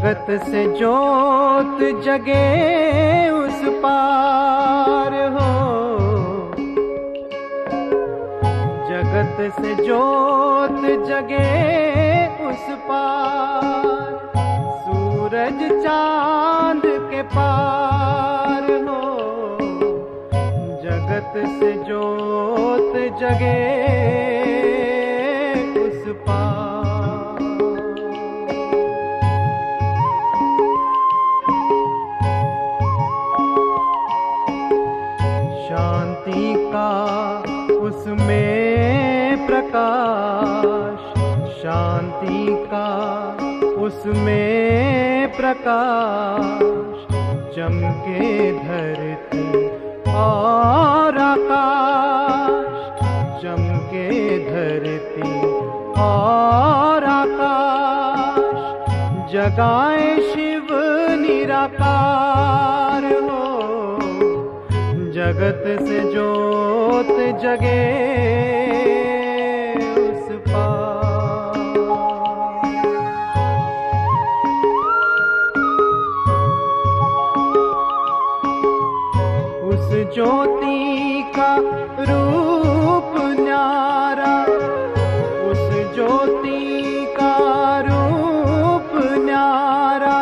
जगत से जोत जगे उस पार हो, जगत से जोत जगे उस पार, सूरज चांद के पार हो, जगत से जोत जगे उस पार। शांति का उसमें प्रकाश, शांति का उसमें प्रकाश, चमके धरती और आकाश, चमके धरती और आकाश, जगाए शिव निराकार हो, जगत से जोत जगे उस पार। उस ज्योति का रूप न्यारा, उस ज्योति का रूप न्यारा,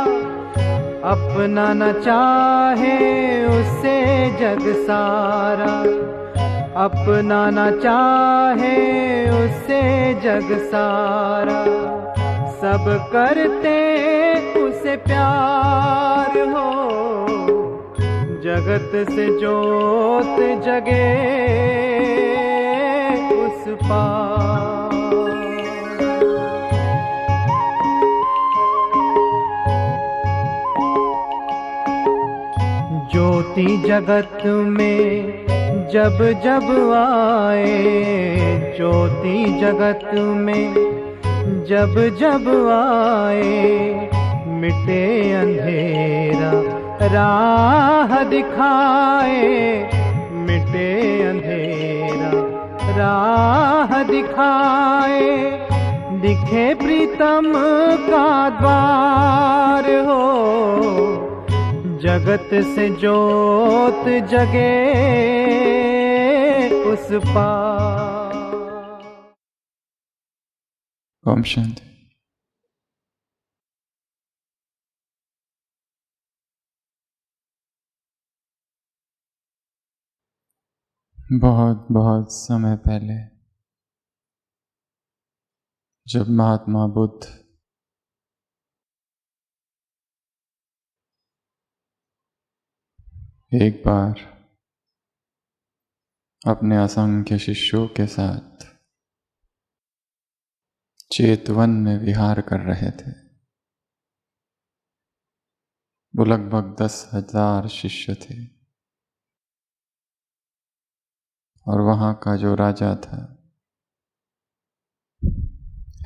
अपना न चाहे उससे जग सारा, अपना न चाहे उससे जग सारा, सब करते उसे प्यार हो, जगत से जोत जगे उस पार। ज्योति जगत में जब जब आए, ज्योति जगत में जब जब आए, मिटे अंधेरा राह दिखाए, मिटे अंधेरा राह दिखाए, दिखे प्रीतम का द्वार हो, जगत से जोत जगे उस पार। ओम शांति। बहुत बहुत समय पहले जब महात्मा बुद्ध एक बार अपने असंख्य शिष्यों के साथ चेतवन में विहार कर रहे थे। वो लगभग 10,000 शिष्य थे और वहाँ का जो राजा था,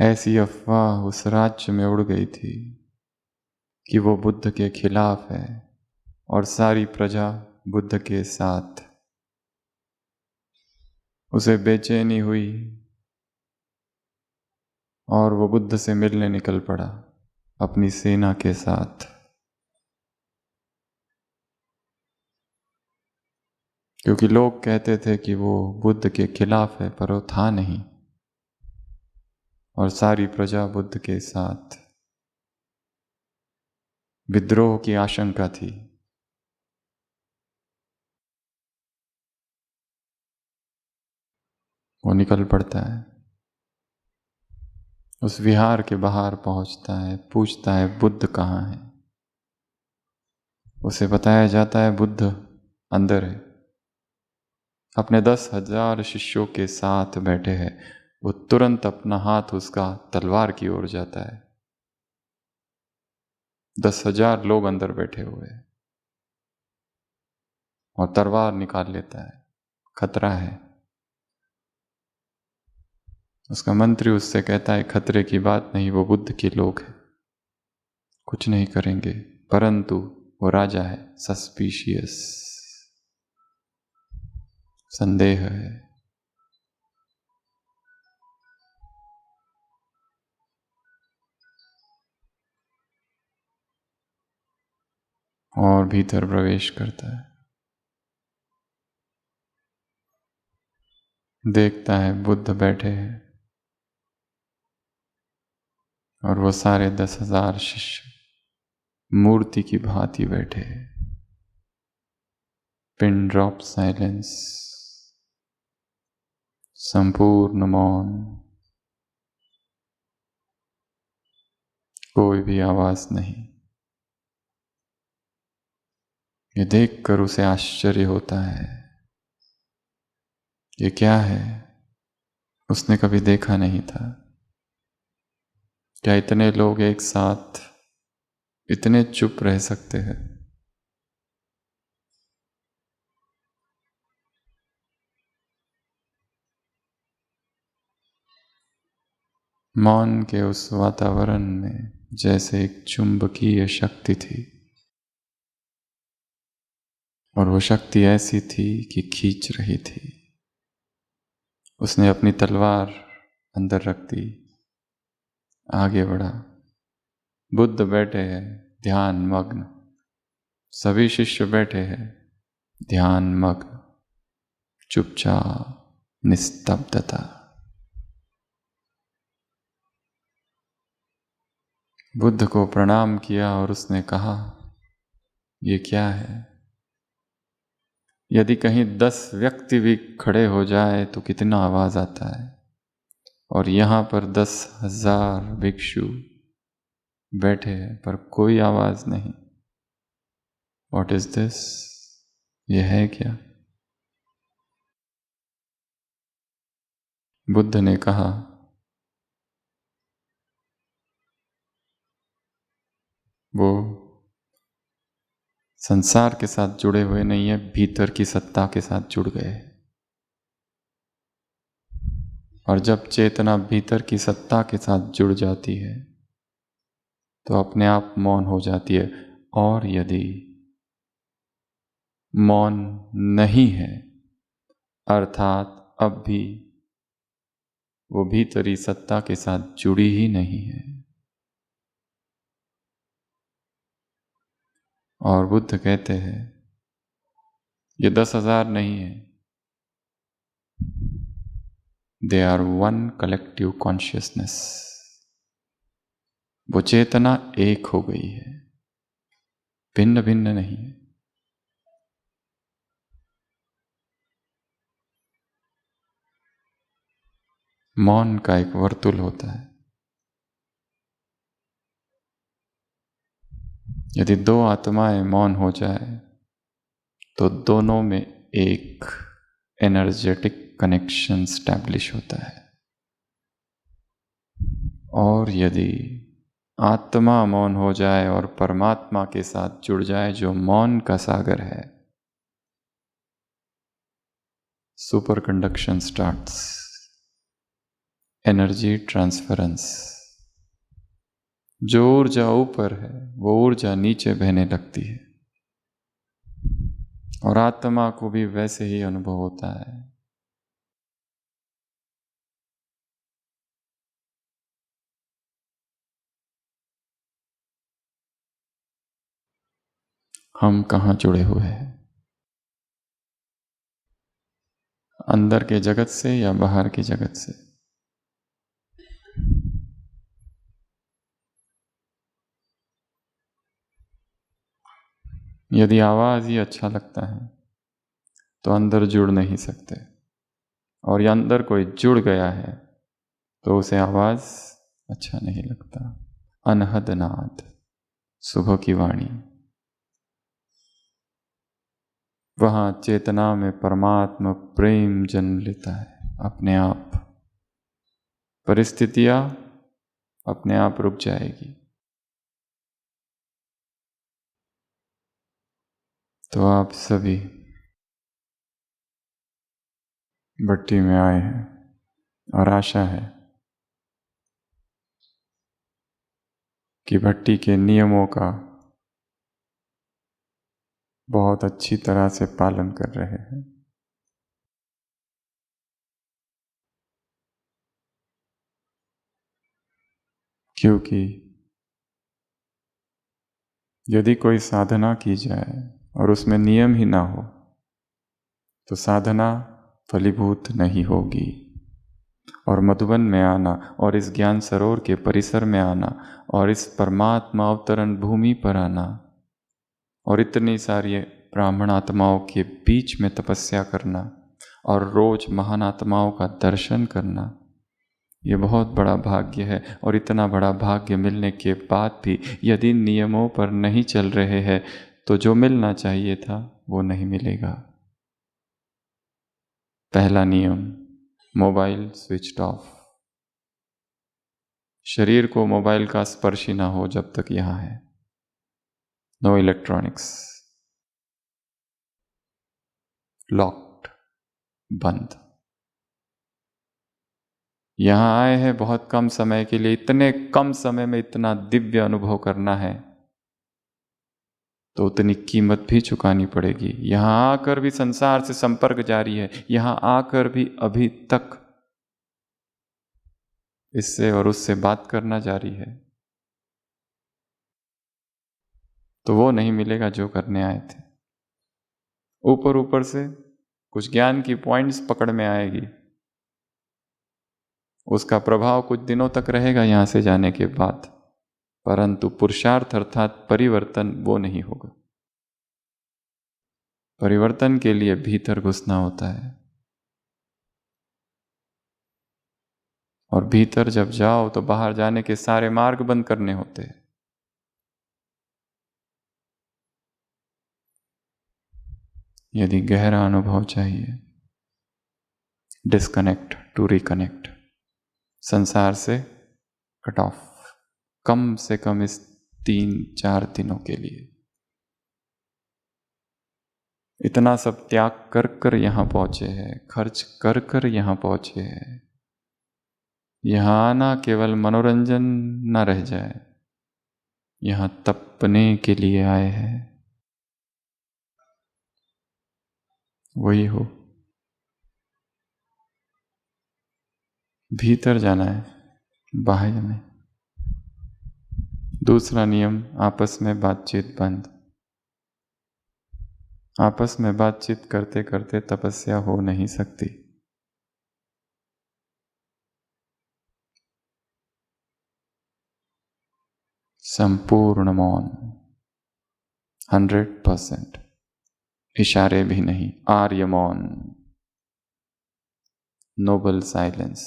ऐसी अफवाह उस राज्य में उड़ गई थी कि वो बुद्ध के खिलाफ है और सारी प्रजा बुद्ध के साथ। उसे बेचैनी हुई और वो बुद्ध से मिलने निकल पड़ा अपनी सेना के साथ, क्योंकि लोग कहते थे कि वो बुद्ध के खिलाफ है, पर वो था नहीं और सारी प्रजा बुद्ध के साथ। विद्रोह की आशंका थी। वो निकल पड़ता है, उस विहार के बाहर पहुंचता है, पूछता है बुद्ध कहाँ है। उसे बताया जाता है बुद्ध अंदर है, अपने 10,000 शिष्यों के साथ बैठे हैं। वो तुरंत अपना हाथ उसका तलवार की ओर जाता है। 10,000 लोग अंदर बैठे हुए हैं और तलवार निकाल लेता है। खतरा है। उसका मंत्री उससे कहता है खतरे की बात नहीं, वो बुद्ध के लोग हैं, कुछ नहीं करेंगे। परंतु वो राजा है, सस्पिशियस, संदेह है। और भीतर प्रवेश करता है, देखता है बुद्ध बैठे हैं और वो सारे 10,000 शिष्य मूर्ति की भांति बैठे हैं। पिन ड्रॉप साइलेंस, संपूर्ण मौन, कोई भी आवाज नहीं। ये देखकर उसे आश्चर्य होता है, ये क्या है, उसने कभी देखा नहीं था। क्या इतने लोग एक साथ इतने चुप रह सकते हैं? मौन के उस वातावरण में जैसे एक चुंबकीय शक्ति थी, और वो शक्ति ऐसी थी कि खींच रही थी। उसने अपनी तलवार अंदर रख दी, आगे बढ़ा। बुद्ध बैठे हैं ध्यान मग्न, सभी शिष्य बैठे हैं ध्यान मग्न, चुपचाप, निस्तब्धता। बुद्ध को प्रणाम किया और उसने कहा, ये क्या है? यदि कहीं 10 व्यक्ति भी खड़े हो जाए तो कितना आवाज आता है, और यहां पर 10,000 भिक्षु बैठे हैं पर कोई आवाज नहीं। What is this? ये है क्या? बुद्ध ने कहा, वो संसार के साथ जुड़े हुए नहीं है, भीतर की सत्ता के साथ जुड़ गए। और जब चेतना भीतर की सत्ता के साथ जुड़ जाती है तो अपने आप मौन हो जाती है। और यदि मौन नहीं है, अर्थात अब भी वो भीतरी सत्ता के साथ जुड़ी ही नहीं है। और बुद्ध कहते हैं, ये 10,000 नहीं है, they are one collective consciousness. वो चेतना एक हो गई है, भिन्न भिन्न नहीं है। मौन का एक वर्तुल होता है। यदि 2 आत्माएं मौन हो जाए तो दोनों में एक एनर्जेटिक कनेक्शन स्टैब्लिश होता है। और यदि आत्मा मौन हो जाए और परमात्मा के साथ जुड़ जाए जो मौन का सागर है, super conduction starts, energy transference. जो ऊर्जा ऊपर है वो ऊर्जा नीचे बहने लगती है, और आत्मा को भी वैसे ही अनुभव होता है। हम कहाँ जुड़े हुए हैं, अंदर के जगत से या बाहर की जगत से? यदि आवाज ही अच्छा लगता है तो अंदर जुड़ नहीं सकते, और या अंदर कोई जुड़ गया है तो उसे आवाज अच्छा नहीं लगता। अनहद नाद, सुबह की वाणी, वहां चेतना में परमात्मा प्रेम जन्म लेता है अपने आप। परिस्थितियां अपने आप रुक जाएगी। तो आप सभी भट्टी में आए हैं, और आशा है कि भट्टी के नियमों का बहुत अच्छी तरह से पालन कर रहे हैं। क्योंकि यदि कोई साधना की जाए और उसमें नियम ही ना हो तो साधना फलीभूत नहीं होगी। और मधुबन में आना और इस ज्ञान सरोवर के परिसर में आना और इस परमात्मा अवतरण भूमि पर आना और इतनी सारी ब्राह्मण आत्माओं के बीच में तपस्या करना और रोज महान आत्माओं का दर्शन करना, ये बहुत बड़ा भाग्य है। और इतना बड़ा भाग्य मिलने के बाद भी यदि नियमों पर नहीं चल रहे हैं तो जो मिलना चाहिए था वो नहीं मिलेगा। पहला नियम, मोबाइल स्विच ऑफ। शरीर को मोबाइल का स्पर्श ही ना हो जब तक यहां है। नो इलेक्ट्रॉनिक्स, लॉक्ड, बंद। यहां आए हैं बहुत कम समय के लिए, इतने कम समय में इतना दिव्य अनुभव करना है तो उतनी कीमत भी चुकानी पड़ेगी। यहां आकर भी संसार से संपर्क जारी है, यहां आकर भी अभी तक इससे और उससे बात करना जारी है, तो वो नहीं मिलेगा जो करने आए थे। ऊपर ऊपर से कुछ ज्ञान की पॉइंट्स पकड़ में आएगी, उसका प्रभाव कुछ दिनों तक रहेगा यहां से जाने के बाद, परंतु पुरुषार्थ अर्थात परिवर्तन वो नहीं होगा। परिवर्तन के लिए भीतर घुसना होता है, और भीतर जब जाओ तो बाहर जाने के सारे मार्ग बंद करने होते हैं। यदि गहरा अनुभव चाहिए, डिस्कनेक्ट टू रिकनेक्ट, संसार से कट ऑफ, कम से कम इस 3-4 दिनों के लिए। इतना सब त्याग कर कर यहां पहुंचे हैं, खर्च कर कर यहां पहुंचे हैं। यहां आना केवल मनोरंजन न रह जाए, यहां तपने के लिए आए हैं। वही हो, भीतर जाना है, बाहर नहीं। दूसरा नियम, आपस में बातचीत बंद। आपस में बातचीत करते करते तपस्या हो नहीं सकती। संपूर्ण मौन, 100%, इशारे भी नहीं, आर्य मौन, नोबल साइलेंस।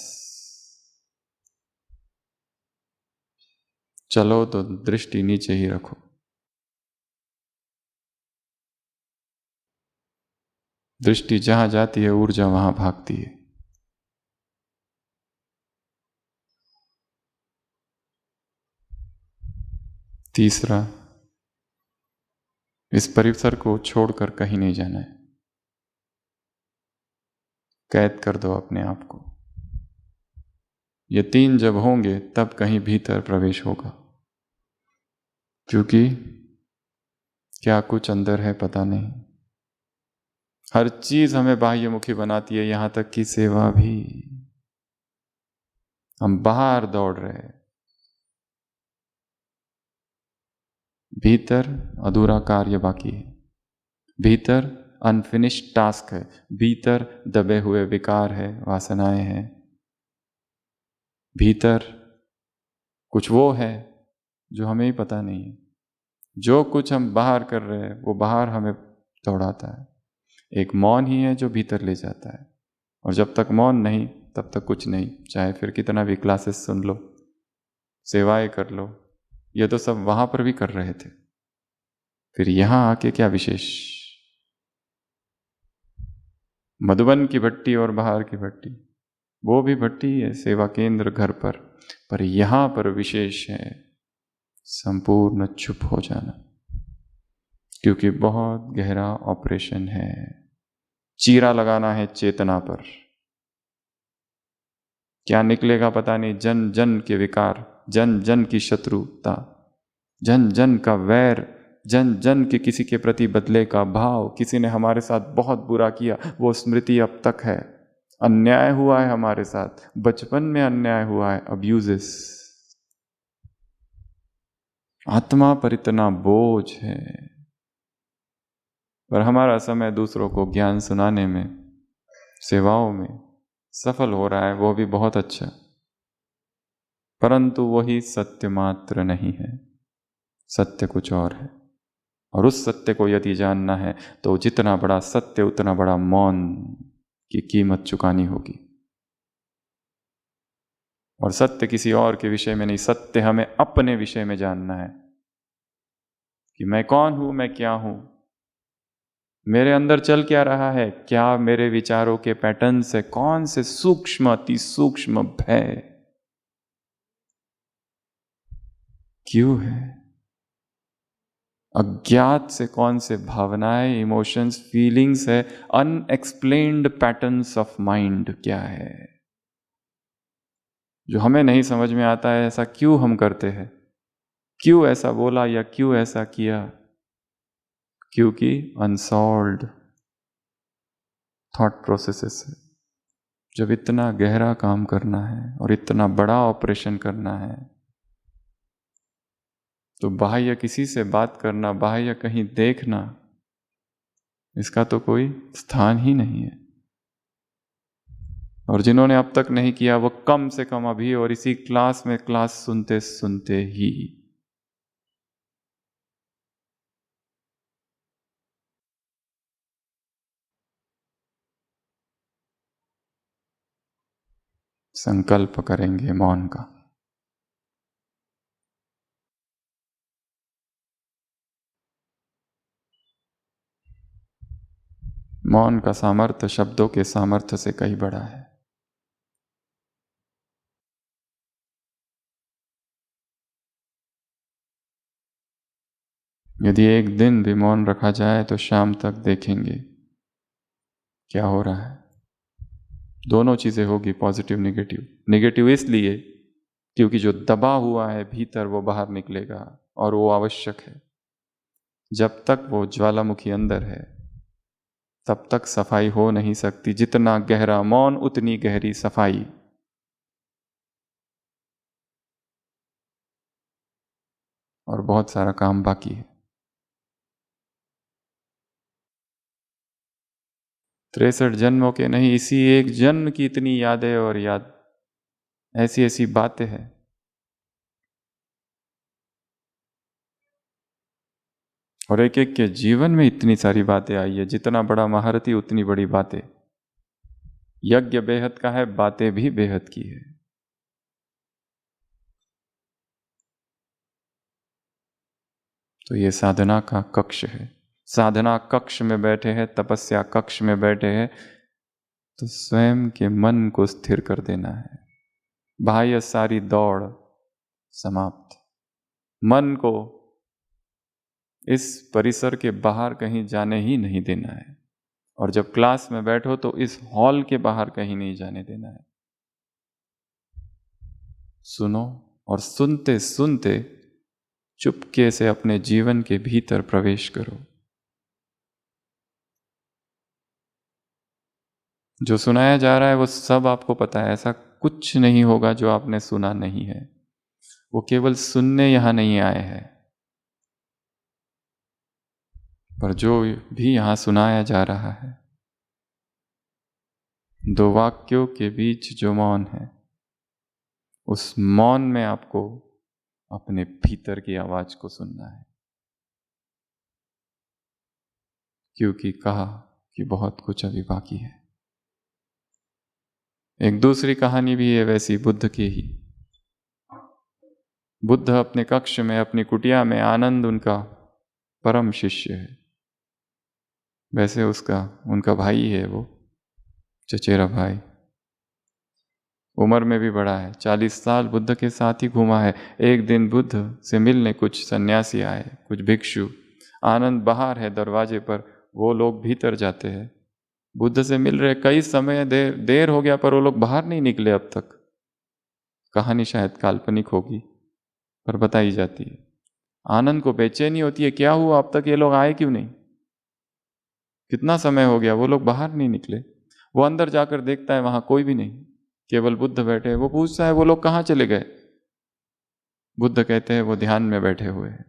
चलो तो दृष्टि नीचे ही रखो। दृष्टि जहां जाती है ऊर्जा वहां भागती है। तीसरा, इस परिसर को छोड़कर कहीं नहीं जाना है। कैद कर दो अपने आप को। ये 3 जब होंगे तब कहीं भीतर प्रवेश होगा, क्योंकि क्या कुछ अंदर है पता नहीं। हर चीज हमें बाह्यमुखी बनाती है, यहां तक कि सेवा भी। हम बाहर दौड़ रहे हैं, भीतर अधूरा कार्य बाकी है, भीतर अनफिनिश्ड टास्क है, भीतर दबे हुए विकार है, वासनाएं हैं, भीतर कुछ वो है जो हमें ही पता नहीं है। जो कुछ हम बाहर कर रहे हैं वो बाहर हमें दौड़ाता है। एक मौन ही है जो भीतर ले जाता है, और जब तक मौन नहीं तब तक कुछ नहीं। चाहे फिर कितना भी क्लासेस सुन लो, सेवाएं कर लो, ये तो सब वहां पर भी कर रहे थे, फिर यहां आके क्या विशेष। मधुबन की भट्टी और बाहर की भट्टी, वो भी भट्टी है, सेवा केंद्र घर पर यहां पर विशेष है संपूर्ण चुप हो जाना, क्योंकि बहुत गहरा ऑपरेशन है। चीरा लगाना है चेतना पर। क्या निकलेगा पता नहीं। जन जन के विकार, जन जन की शत्रुता, जन जन का वैर, जन जन के किसी के प्रति बदले का भाव। किसी ने हमारे साथ बहुत बुरा किया, वो स्मृति अब तक है। अन्याय हुआ है हमारे साथ, बचपन में अन्याय हुआ है, अब्यूजेस। आत्मा पर इतना बोझ है, पर हमारा समय दूसरों को ज्ञान सुनाने में, सेवाओं में सफल हो रहा है, वो भी बहुत अच्छा, परंतु वही सत्य मात्र नहीं है। सत्य कुछ और है, और उस सत्य को यदि जानना है तो जितना बड़ा सत्य उतना बड़ा मौन की कीमत चुकानी होगी। और सत्य किसी और के विषय में नहीं, सत्य हमें अपने विषय में जानना है कि मैं कौन हूं, मैं क्या हूं, मेरे अंदर चल क्या रहा है, क्या मेरे विचारों के पैटर्न से कौन से सूक्ष्म अति सूक्ष्म भय क्यों है, अज्ञात से कौन से भावनाएं, इमोशंस, फीलिंग्स है, अनएक्सप्लेन्ड पैटर्न्स ऑफ माइंड क्या है जो हमें नहीं समझ में आता है। ऐसा क्यों हम करते हैं, क्यों ऐसा बोला या क्यों ऐसा किया, क्योंकि अनसॉल्व्ड थॉट प्रोसेसेस है। जब इतना गहरा काम करना है और इतना बड़ा ऑपरेशन करना है तो बाह्य किसी से बात करना, बाह्य कहीं देखना, इसका तो कोई स्थान ही नहीं है। और जिन्होंने अब तक नहीं किया वो कम से कम अभी और इसी क्लास में क्लास सुनते सुनते ही संकल्प करेंगे मौन का। मौन का सामर्थ्य शब्दों के सामर्थ्य से कहीं बड़ा है। यदि एक दिन भी मौन रखा जाए तो शाम तक देखेंगे क्या हो रहा है। दोनों चीजें होगी, पॉजिटिव नेगेटिव। नेगेटिव इसलिए क्योंकि जो दबा हुआ है भीतर वो बाहर निकलेगा और वो आवश्यक है। जब तक वो ज्वालामुखी अंदर है तब तक सफाई हो नहीं सकती। जितना गहरा मौन उतनी गहरी सफाई। और बहुत सारा काम बाकी है। 63 जन्मों के नहीं, इसी एक जन्म की इतनी यादें और याद ऐसी ऐसी बातें हैं। और एक एक के जीवन में इतनी सारी बातें आई है। जितना बड़ा महारथी उतनी बड़ी बातें। यज्ञ बेहद का है, बातें भी बेहद की है। तो ये साधना का कक्ष है। साधना कक्ष में बैठे हैं, तपस्या कक्ष में बैठे हैं, तो स्वयं के मन को स्थिर कर देना है। बाह्य सारी दौड़ समाप्त। मन को इस परिसर के बाहर कहीं जाने ही नहीं देना है। और जब क्लास में बैठो तो इस हॉल के बाहर कहीं नहीं जाने देना है। सुनो और सुनते सुनते चुपके से अपने जीवन के भीतर प्रवेश करो। जो सुनाया जा रहा है वो सब आपको पता है। ऐसा कुछ नहीं होगा जो आपने सुना नहीं है। वो केवल सुनने यहां नहीं आए हैं, पर जो भी यहां सुनाया जा रहा है, दो वाक्यों के बीच जो मौन है, उस मौन में आपको अपने भीतर की आवाज को सुनना है। क्योंकि कहा कि बहुत कुछ अभी बाकी है। एक दूसरी कहानी भी है वैसी, बुद्ध की ही। बुद्ध अपने कक्ष में, अपनी कुटिया में, आनंद उनका परम शिष्य है। वैसे उनका भाई है वो, चचेरा भाई। उम्र में भी बड़ा है, 40 साल बुद्ध के साथ ही घूमा है। एक दिन बुद्ध से मिलने कुछ सन्यासी आए, कुछ भिक्षु। आनंद बाहर है दरवाजे पर, वो लोग भीतर जाते हैं। बुद्ध से मिल रहे, कई समय देर हो गया पर वो लोग बाहर नहीं निकले अब तक। कहानी शायद काल्पनिक होगी पर बताई जाती है। आनंद को बेचैनी होती है, क्या हुआ अब तक ये लोग आए क्यों नहीं, कितना समय हो गया, वो लोग बाहर नहीं निकले। वो अंदर जाकर देखता है वहां कोई भी नहीं, केवल बुद्ध बैठे। वो पूछता है वो लोग कहाँ चले गए। बुद्ध कहते हैं वो ध्यान में बैठे हुए हैं।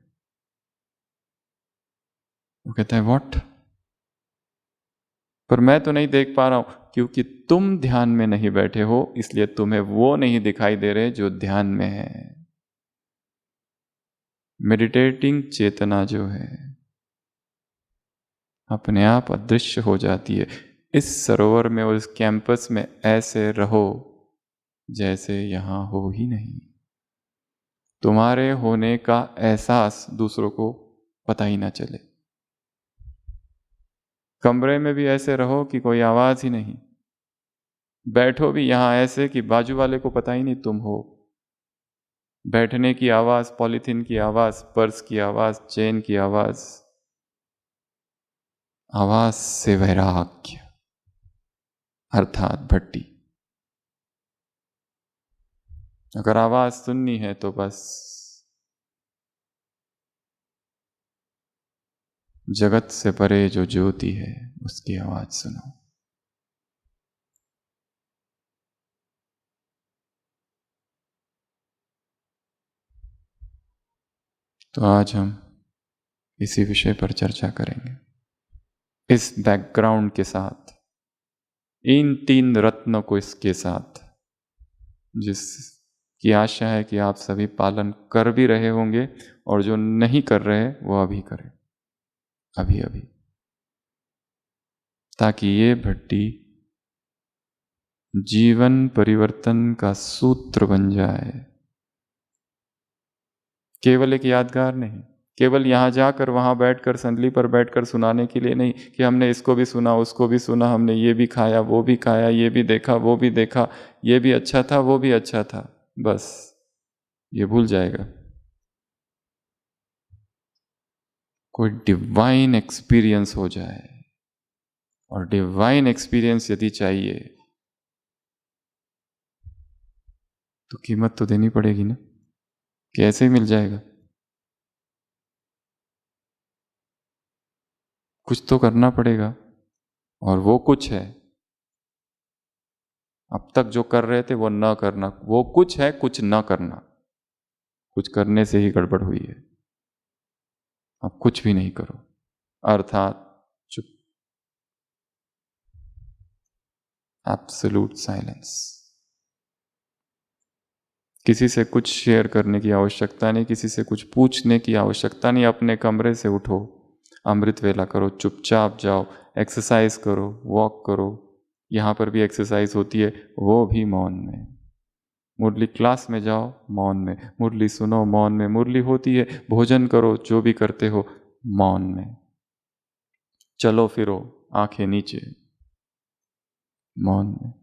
वो कहते हैं व्हाट, पर मैं तो नहीं देख पा रहा हूं, क्योंकि तुम ध्यान में नहीं बैठे हो, इसलिए तुम्हें वो नहीं दिखाई दे रहे जो ध्यान में है। मेडिटेटिंग चेतना जो है अपने आप अदृश्य हो जाती है। इस सरोवर में और इस कैंपस में ऐसे रहो जैसे यहां हो ही नहीं। तुम्हारे होने का एहसास दूसरों को पता ही ना चले। कमरे में भी ऐसे रहो कि कोई आवाज ही नहीं। बैठो भी यहां ऐसे कि बाजू वाले को पता ही नहीं तुम हो। बैठने की आवाज, पॉलीथीन की आवाज, पर्स की आवाज, चेन की आवाज, आवाज से वैराग्य अर्थात भट्टी। अगर आवाज सुननी है तो बस जगत से परे जो ज्योति है उसकी आवाज सुनो। तो आज हम इसी विषय पर चर्चा करेंगे, इस बैकग्राउंड के साथ, इन 3 रत्नों को इसके साथ, जिसकी आशा है कि आप सभी पालन कर भी रहे होंगे, और जो नहीं कर रहे वो अभी करें, अभी अभी, ताकि ये भट्टी जीवन परिवर्तन का सूत्र बन जाए। केवल एक यादगार नहीं, केवल यहां जाकर वहां बैठकर संदली पर बैठकर सुनाने के लिए नहीं कि हमने इसको भी सुना, उसको भी सुना, हमने ये भी खाया, वो भी खाया, ये भी देखा, वो भी देखा, ये भी अच्छा था, वो भी अच्छा था, बस ये भूल जाएगा। कोई डिवाइन एक्सपीरियंस हो जाए, और डिवाइन एक्सपीरियंस यदि चाहिए तो कीमत तो देनी पड़ेगी ना, कैसे ही मिल जाएगा? कुछ तो करना पड़ेगा, और वो कुछ है। अब तक जो कर रहे थे वो न करना, वो कुछ है, कुछ न करना। कुछ करने से ही गड़बड़ हुई है। अब कुछ भी नहीं करो, अर्थात चुप, एब्सोल्यूट साइलेंस। किसी से कुछ शेयर करने की आवश्यकता नहीं, किसी से कुछ पूछने की आवश्यकता नहीं। अपने कमरे से उठो, अमृत वेला करो, चुपचाप जाओ, एक्सरसाइज करो, वॉक करो। यहाँ पर भी एक्सरसाइज होती है, वो भी मौन में। मुरली क्लास में जाओ, मौन में। मुरली सुनो, मौन में। मुरली होती है, भोजन करो, जो भी करते हो, मौन में। चलो फिरो, आंखें नीचे, मौन में।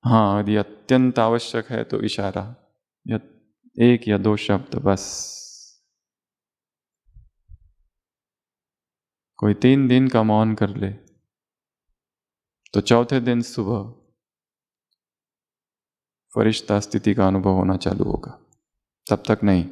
हाँ, यदि अत्यंत आवश्यक है तो इशारा, या 1 या 2 शब्द बस। कोई 3 दिन का मौन कर ले तो चौथे दिन सुबह फरिश्ता स्थिति का अनुभव होना चालू होगा, तब तक नहीं।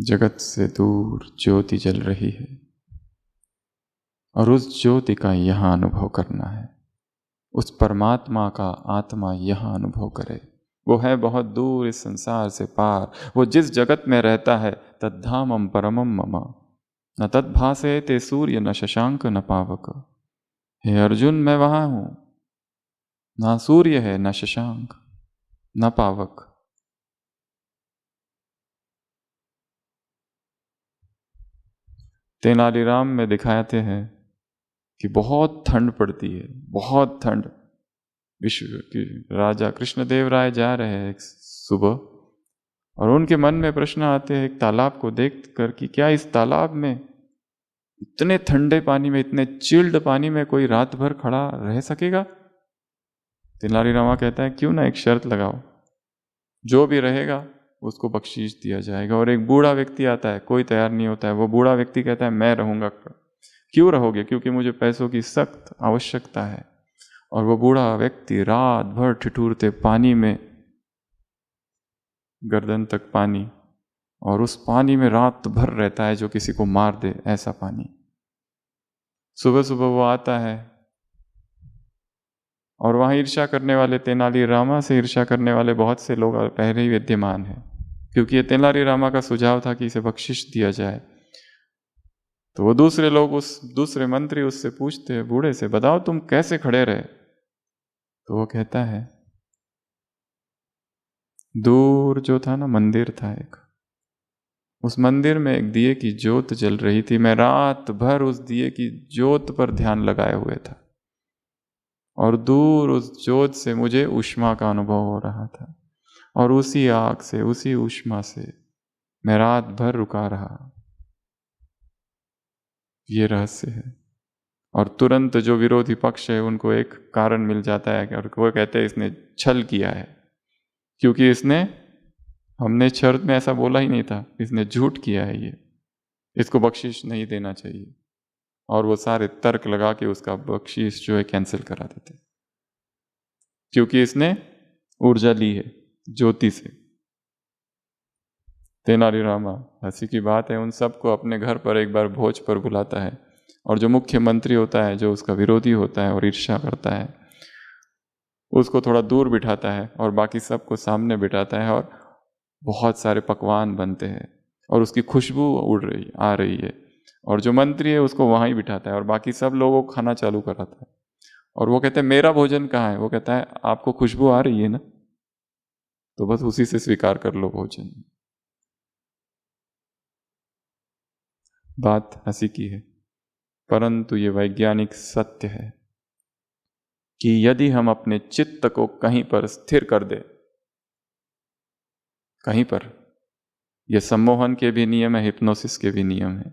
जगत से दूर ज्योति जल रही है, और उस ज्योति का यहां अनुभव करना है। उस परमात्मा का आत्मा यहां अनुभव करे। वो है बहुत दूर, इस संसार से पार। वो जिस जगत में रहता है, तद्धामम परमम मम, न तद्भासे ते सूर्य न शशांक न पावक। हे अर्जुन, मैं वहां हूं, ना सूर्य है, न शशांक, न पावक। तेनालीराम में दिखाते हैं कि बहुत ठंड पड़ती है, बहुत ठंड। विश्व के राजा कृष्णदेव राय जा रहे हैं एक सुबह, और उनके मन में प्रश्न आते हैं एक तालाब को देख कर कि क्या इस तालाब में, इतने ठंडे पानी में, इतने चिल्ड पानी में कोई रात भर खड़ा रह सकेगा? तेनालीरामा कहता है क्यों ना एक शर्त लगाओ, जो भी रहेगा उसको बख्शीश दिया जाएगा। और एक बूढ़ा व्यक्ति आता है, कोई तैयार नहीं होता है। वो बूढ़ा व्यक्ति कहता है मैं रहूंगा। क्यों रहोगे? क्योंकि मुझे पैसों की सख्त आवश्यकता है। और वो बूढ़ा व्यक्ति रात भर ठिठुरते पानी में, गर्दन तक पानी, और उस पानी में रात भर रहता है, जो किसी को मार दे ऐसा पानी। सुबह सुबह वो आता है और वहां ईर्ष्या करने वाले, तेनालीरामा से ईर्ष्या करने वाले बहुत से लोग पहले ही विद्यमान हैं, क्योंकि ये तेनालीरामा का सुझाव था कि इसे बख्शिश दिया जाए। तो वो दूसरे लोग, उस दूसरे मंत्री उससे पूछते हैं बूढ़े से, बताओ तुम कैसे खड़े रहे? तो वो कहता है, दूर जो था ना मंदिर था एक, उस मंदिर में एक दिए की ज्योत जल रही थी। मैं रात भर उस दिए की ज्योत पर ध्यान लगाए हुए था और दूर उस ज्योत से मुझे ऊष्मा का अनुभव हो रहा था, और उसी आग से, उसी ऊष्मा से मैं रात भर रुका रहा। ये रहस्य है। और तुरंत जो विरोधी पक्ष है उनको एक कारण मिल जाता है, और वो कहते हैं इसने छल किया है, क्योंकि हमने शर्त में ऐसा बोला ही नहीं था, इसने झूठ किया है, ये इसको बख्शिश नहीं देना चाहिए। और वो सारे तर्क लगा के उसका बख्शिश जो है कैंसिल करा देते, क्योंकि इसने ऊर्जा ली है ज्योति से। तेनालीरामा, हंसी की बात है, उन सबको अपने घर पर एक बार भोज पर बुलाता है, और जो मुख्यमंत्री होता है, जो उसका विरोधी होता है और ईर्ष्या करता है, उसको थोड़ा दूर बिठाता है और बाकी सबको सामने बिठाता है, और बहुत सारे पकवान बनते हैं और उसकी खुशबू आ रही है, और जो मंत्री है उसको वहाँ ही बिठाता है और बाकी सब लोगों को खाना चालू कराता है। और वो कहते हैं मेरा भोजन कहाँ है? वो कहता है आपको खुशबू आ रही है ना, तो बस उसी से स्वीकार कर लो भोजन। बात हंसी की है, परंतु ये वैज्ञानिक सत्य है कि यदि हम अपने चित्त को कहीं पर स्थिर कर दे, कहीं पर, ये सम्मोहन के भी नियम है, हिप्नोसिस के भी नियम है,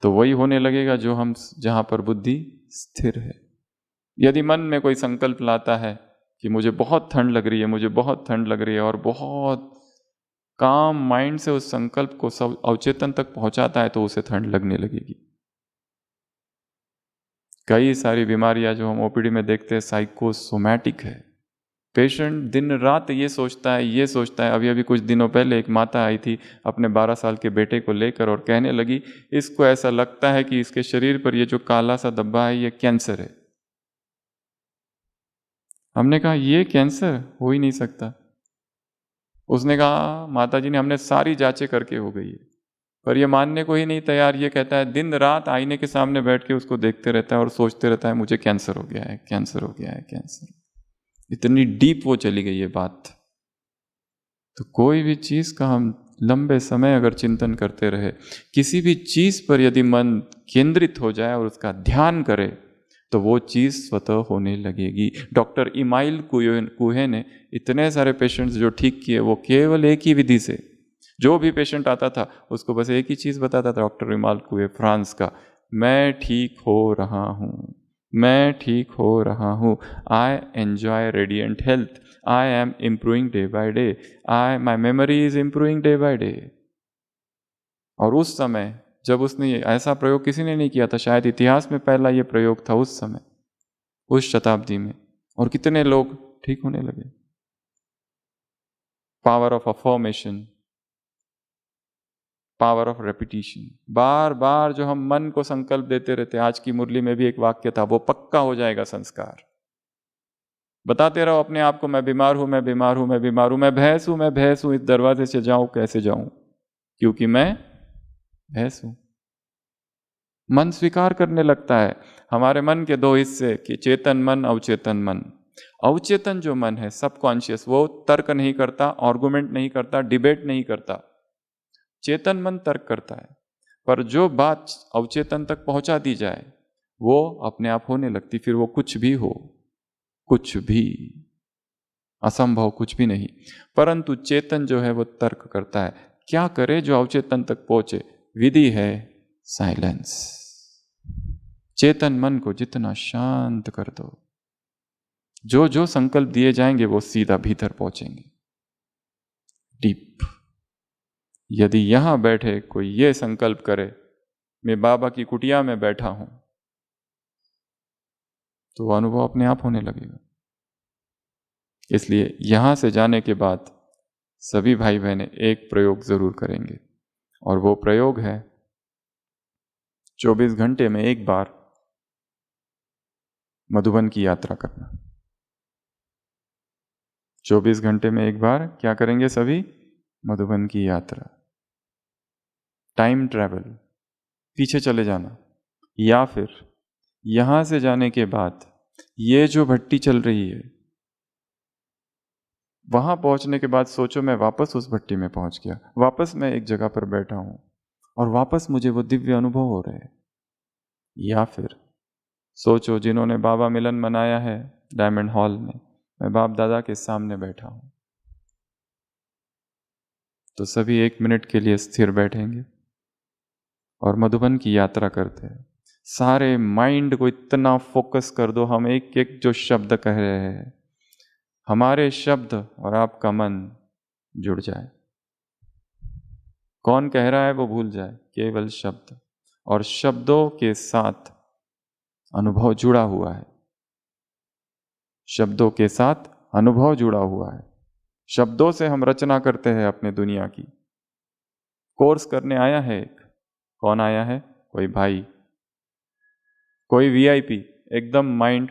तो वही होने लगेगा जो हम, जहां पर बुद्धि स्थिर है। यदि मन में कोई संकल्प लाता है कि मुझे बहुत ठंड लग रही है, मुझे बहुत ठंड लग रही है, और बहुत काम माइंड से उस संकल्प को सब अवचेतन तक पहुंचाता है, तो उसे ठंड लगने लगेगी। कई सारी बीमारियां जो हम ओपीडी में देखते हैं साइकोसोमैटिक है। पेशेंट दिन रात ये सोचता है। अभी अभी कुछ दिनों पहले एक माता आई थी अपने 12 साल के बेटे को लेकर, और कहने लगी इसको ऐसा लगता है कि इसके शरीर पर ये जो काला सा धब्बा है ये कैंसर है। हमने कहा ये कैंसर हो ही नहीं सकता। उसने कहा माता जी ने, हमने सारी जांचें करके हो गई है, पर ये मानने को ही नहीं तैयार। ये कहता है दिन रात आईने के सामने बैठ के उसको देखते रहता है और सोचते रहता है मुझे कैंसर हो गया है, कैंसर हो गया है, कैंसर। इतनी डीप वो चली गई है बात। तो कोई भी चीज का हम लंबे समय अगर चिंतन करते रहे, किसी भी चीज पर यदि मन केंद्रित हो जाए और उसका ध्यान करे, तो वो चीज स्वतः होने लगेगी। डॉक्टर इमाइल कुहे ने इतने सारे पेशेंट्स जो ठीक किए, वो केवल एक ही विधि से। जो भी पेशेंट आता था उसको बस एक ही चीज बताता था डॉक्टर इमाइल कुहे, फ्रांस का, मैं ठीक हो रहा हूं, मैं ठीक हो रहा हूं, I enjoy radiant health, I am improving day by day, my memory is improving day by day. और उस समय जब उसने ऐसा प्रयोग किसी ने नहीं किया था, शायद इतिहास में पहला ये प्रयोग था उस समय, उस शताब्दी में, और कितने लोग ठीक होने लगे। Power of affirmation, power of repetition, बार बार जो हम मन को संकल्प देते रहते। आज की मुरली में भी एक वाक्य था, वो पक्का हो जाएगा संस्कार। बताते रहो अपने आप को, मैं बीमार हूं, मैं बीमार हूं, मैं बीमार हूं, मैं भैंस हूं, मैं भैंस हूं, इस दरवाजे से जाऊं कैसे जाऊं, क्योंकि मैं भैंस हूं। मन स्वीकार करने लगता है। हमारे मन के दो हिस्से कि चेतन मन, अवचेतन मन। अवचेतन जो मन है, सबकॉन्शियस, वो तर्क नहीं करता, आर्गुमेंट नहीं करता, डिबेट नहीं करता। चेतन मन तर्क करता है, पर जो बात अवचेतन तक पहुंचा दी जाए वो अपने आप होने लगती। फिर वो कुछ भी हो, कुछ भी असंभव कुछ भी नहीं। परंतु चेतन जो है वो तर्क करता है। क्या करे जो अवचेतन तक पहुंचे? विधि है साइलेंस। चेतन मन को जितना शांत कर दो, जो जो संकल्प दिए जाएंगे वो सीधा भीतर पहुंचेंगे, डीप। यदि यहां बैठे कोई ये संकल्प करे मैं बाबा की कुटिया में बैठा हूं, तो वो अनुभव अपने आप होने लगेगा। इसलिए यहां से जाने के बाद सभी भाई बहनें एक प्रयोग जरूर करेंगे, और वो प्रयोग है 24 घंटे में एक बार मधुबन की यात्रा करना। 24 घंटे में एक बार क्या करेंगे सभी? मधुबन की यात्रा, टाइम ट्रैवल, पीछे चले जाना। या फिर यहां से जाने के बाद ये जो भट्टी चल रही है, वहां पहुंचने के बाद सोचो मैं वापस उस भट्टी में पहुंच गया, वापस मैं एक जगह पर बैठा हूं और वापस मुझे वो दिव्य अनुभव हो रहे हैं। या फिर सोचो जिन्होंने बाबा मिलन मनाया है डायमंड हॉल में, मैं बाप दादा के सामने बैठा हूं। तो सभी 1 मिनट के लिए स्थिर बैठेंगे और मधुबन की यात्रा करते हैं। सारे माइंड को इतना फोकस कर दो, हम एक एक जो शब्द कह रहे हैं, हमारे शब्द और आपका मन जुड़ जाए। कौन कह रहा है वो भूल जाए, केवल शब्द, और शब्दों के साथ अनुभव जुड़ा हुआ है। शब्दों के साथ अनुभव जुड़ा हुआ है। शब्दों से हम रचना करते हैं अपने दुनिया की। कोर्स करने आया है एक, कौन आया है? कोई भाई, कोई वीआईपी, एकदम माइंड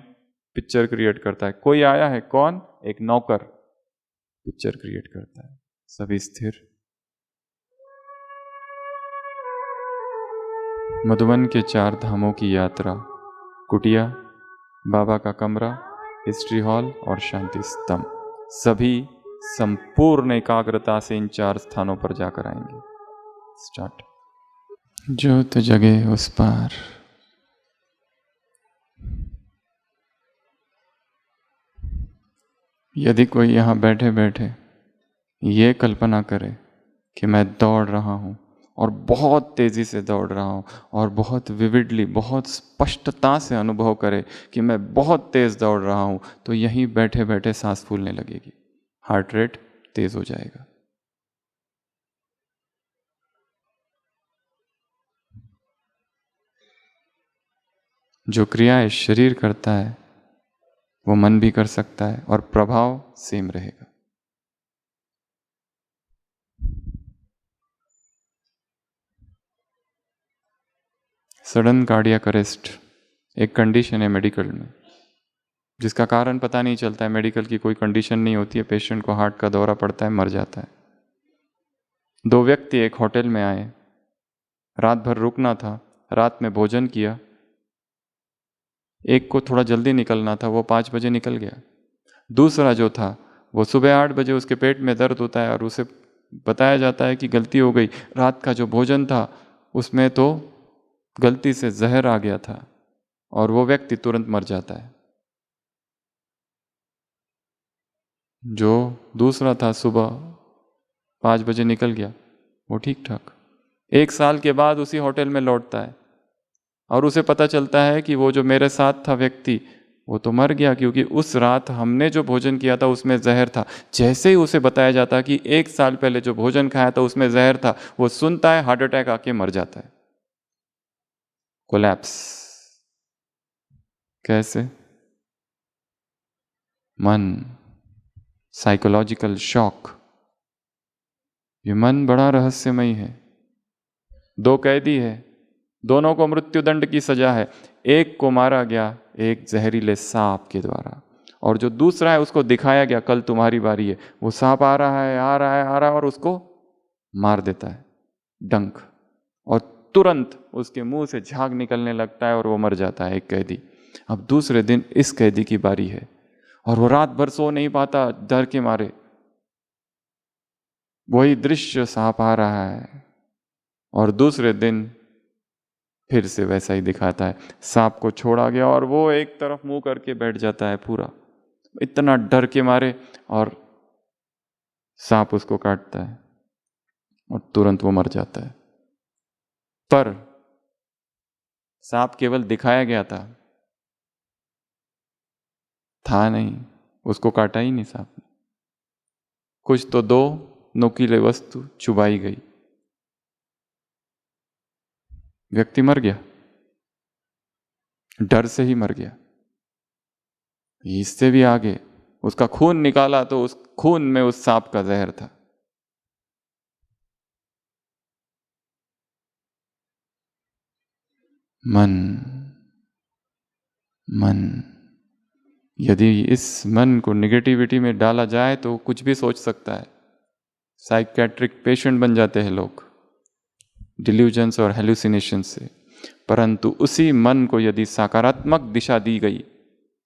पिक्चर क्रिएट करता है। कोई आया है, कौन? एक नौकर पिक्चर क्रिएट करता है। सभी स्थिर। मधुबन के 4 धामों की यात्रा, कुटिया, बाबा का कमरा, हिस्ट्री हॉल और शांति स्तंभ, सभी संपूर्ण एकाग्रता से इन 4 स्थानों पर जाकर आएंगे। स्टार्ट। ज्योत जगे उस पार। यदि कोई यहाँ बैठे बैठे ये कल्पना करे कि मैं दौड़ रहा हूँ और बहुत तेजी से दौड़ रहा हूँ, और बहुत विविडली, बहुत स्पष्टता से अनुभव करे कि मैं बहुत तेज दौड़ रहा हूँ, तो यहीं बैठे बैठे सांस फूलने लगेगी, हार्ट रेट तेज हो जाएगा। जो क्रियाएं शरीर करता है वो मन भी कर सकता है और प्रभाव सेम रहेगा। सडन कार्डियक अरेस्ट एक कंडीशन है मेडिकल में, जिसका कारण पता नहीं चलता है। मेडिकल की कोई कंडीशन नहीं होती है, पेशेंट को हार्ट का दौरा पड़ता है, मर जाता है। 2 व्यक्ति एक होटल में आए, रात भर रुकना था, रात में भोजन किया। एक को थोड़ा जल्दी निकलना था, वो 5 बजे निकल गया। दूसरा जो था वो सुबह 8 बजे, उसके पेट में दर्द होता है और उसे बताया जाता है कि गलती हो गई, रात का जो भोजन था उसमें तो गलती से जहर आ गया था, और वो व्यक्ति तुरंत मर जाता है। जो दूसरा था सुबह 5 बजे निकल गया, वो ठीक ठाक 1 साल के बाद उसी होटल में लौटता है और उसे पता चलता है कि वो जो मेरे साथ था व्यक्ति वो तो मर गया, क्योंकि उस रात हमने जो भोजन किया था उसमें जहर था। जैसे ही उसे बताया जाता कि 1 साल पहले जो भोजन खाया था उसमें जहर था, वो सुनता है, हार्ट अटैक आके मर जाता है। कोलैप्स। कैसे? मन, साइकोलॉजिकल शॉक। ये मन बड़ा रहस्यमयी है। 2 कैदी है, दोनों को मृत्युदंड की सजा है। एक को मारा गया एक जहरीले सांप के द्वारा, और जो दूसरा है उसको दिखाया गया कल तुम्हारी बारी है। वो सांप आ रहा है, आ रहा है, आ रहा है, और उसको मार देता है डंक, और तुरंत उसके मुंह से झाग निकलने लगता है और वो मर जाता है एक कैदी। अब दूसरे दिन इस कैदी की बारी है और वो रात भर सो नहीं पाता डर के मारे। वही दृश्य, सांप आ रहा है, और दूसरे दिन फिर से वैसा ही दिखाता है, सांप को छोड़ा गया और वो एक तरफ मुंह करके बैठ जाता है पूरा, इतना डर के मारे, और सांप उसको काटता है और तुरंत वो मर जाता है। पर सांप केवल दिखाया गया था नहीं, उसको काटा ही नहीं सांप ने। कुछ तो 2 नुकीले वस्तु चुबाई गई, व्यक्ति मर गया, डर से ही मर गया। इससे भी आगे उसका खून निकाला तो उस खून में उस सांप का जहर था। मन मन, यदि इस मन को निगेटिविटी में डाला जाए तो कुछ भी सोच सकता है। साइकेट्रिक पेशेंट बन जाते हैं लोग डिल्यूजन्स और हेलुसिनेशन से। परंतु उसी मन को यदि सकारात्मक दिशा दी गई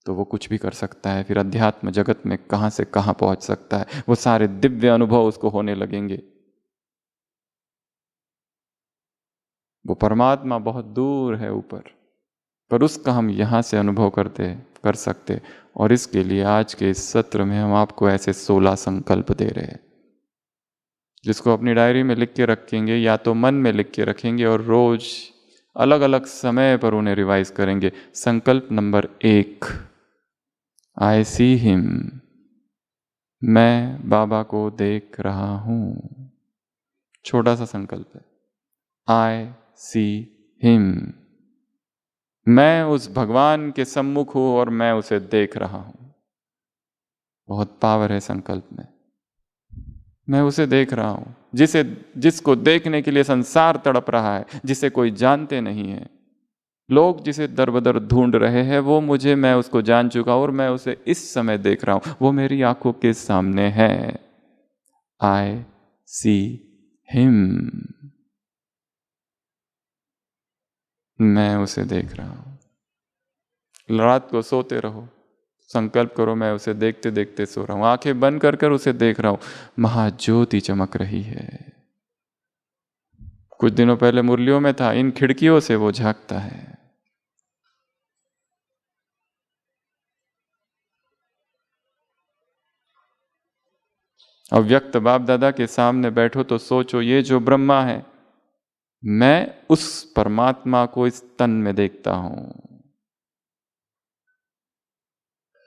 तो वो कुछ भी कर सकता है। फिर अध्यात्म जगत में कहाँ से कहाँ पहुंच सकता है। वो सारे दिव्य अनुभव उसको होने लगेंगे। वो परमात्मा बहुत दूर है ऊपर, पर उसका हम यहाँ से अनुभव कर सकते। और इसके लिए आज के इस सत्र में हम आपको ऐसे 16 संकल्प दे रहे हैं, जिसको अपनी डायरी में लिख के रखेंगे या तो मन में लिख के रखेंगे और रोज अलग अलग समय पर उन्हें रिवाइज करेंगे। संकल्प नंबर 1, आई सी हिम, मैं बाबा को देख रहा हूं। छोटा सा संकल्प है, आई सी हिम, मैं उस भगवान के सम्मुख हूं और मैं उसे देख रहा हूं। बहुत पावर है संकल्प में। मैं उसे देख रहा हूं, जिसको देखने के लिए संसार तड़प रहा है, जिसे कोई जानते नहीं है। लोग जिसे दर-बदर ढूंढ रहे हैं, मैं उसको जान चुका और मैं उसे इस समय देख रहा हूं। वो मेरी आंखों के सामने है। आई सी हिम, मैं उसे देख रहा हूं। रात को सोते रहो, संकल्प करो मैं उसे देखते देखते सो रहा हूं। आंखें बंद कर कर उसे देख रहा हूं। महाज्योति चमक रही है। कुछ दिनों पहले मुरलियों में था, इन खिड़कियों से वो झांकता है। अव्यक्त बाप दादा के सामने बैठो तो सोचो, ये जो ब्रह्मा है, मैं उस परमात्मा को इस तन में देखता हूं।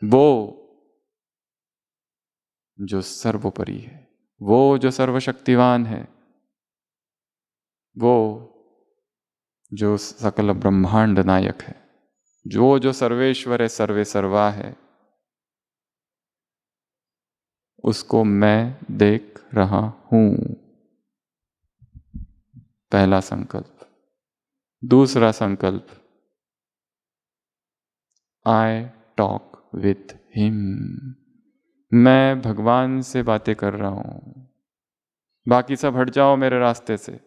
वो जो सर्वोपरि है, वो जो सर्वशक्तिवान है, वो जो सकल ब्रह्मांड नायक है, जो सर्वेश्वर है, सर्वे सर्वा है, उसको मैं देख रहा हूं। पहला संकल्प। दूसरा संकल्प, आई टॉक विथ हिम, मैं भगवान से बातें कर रहा हूं। बाकी सब हट जाओ मेरे रास्ते से,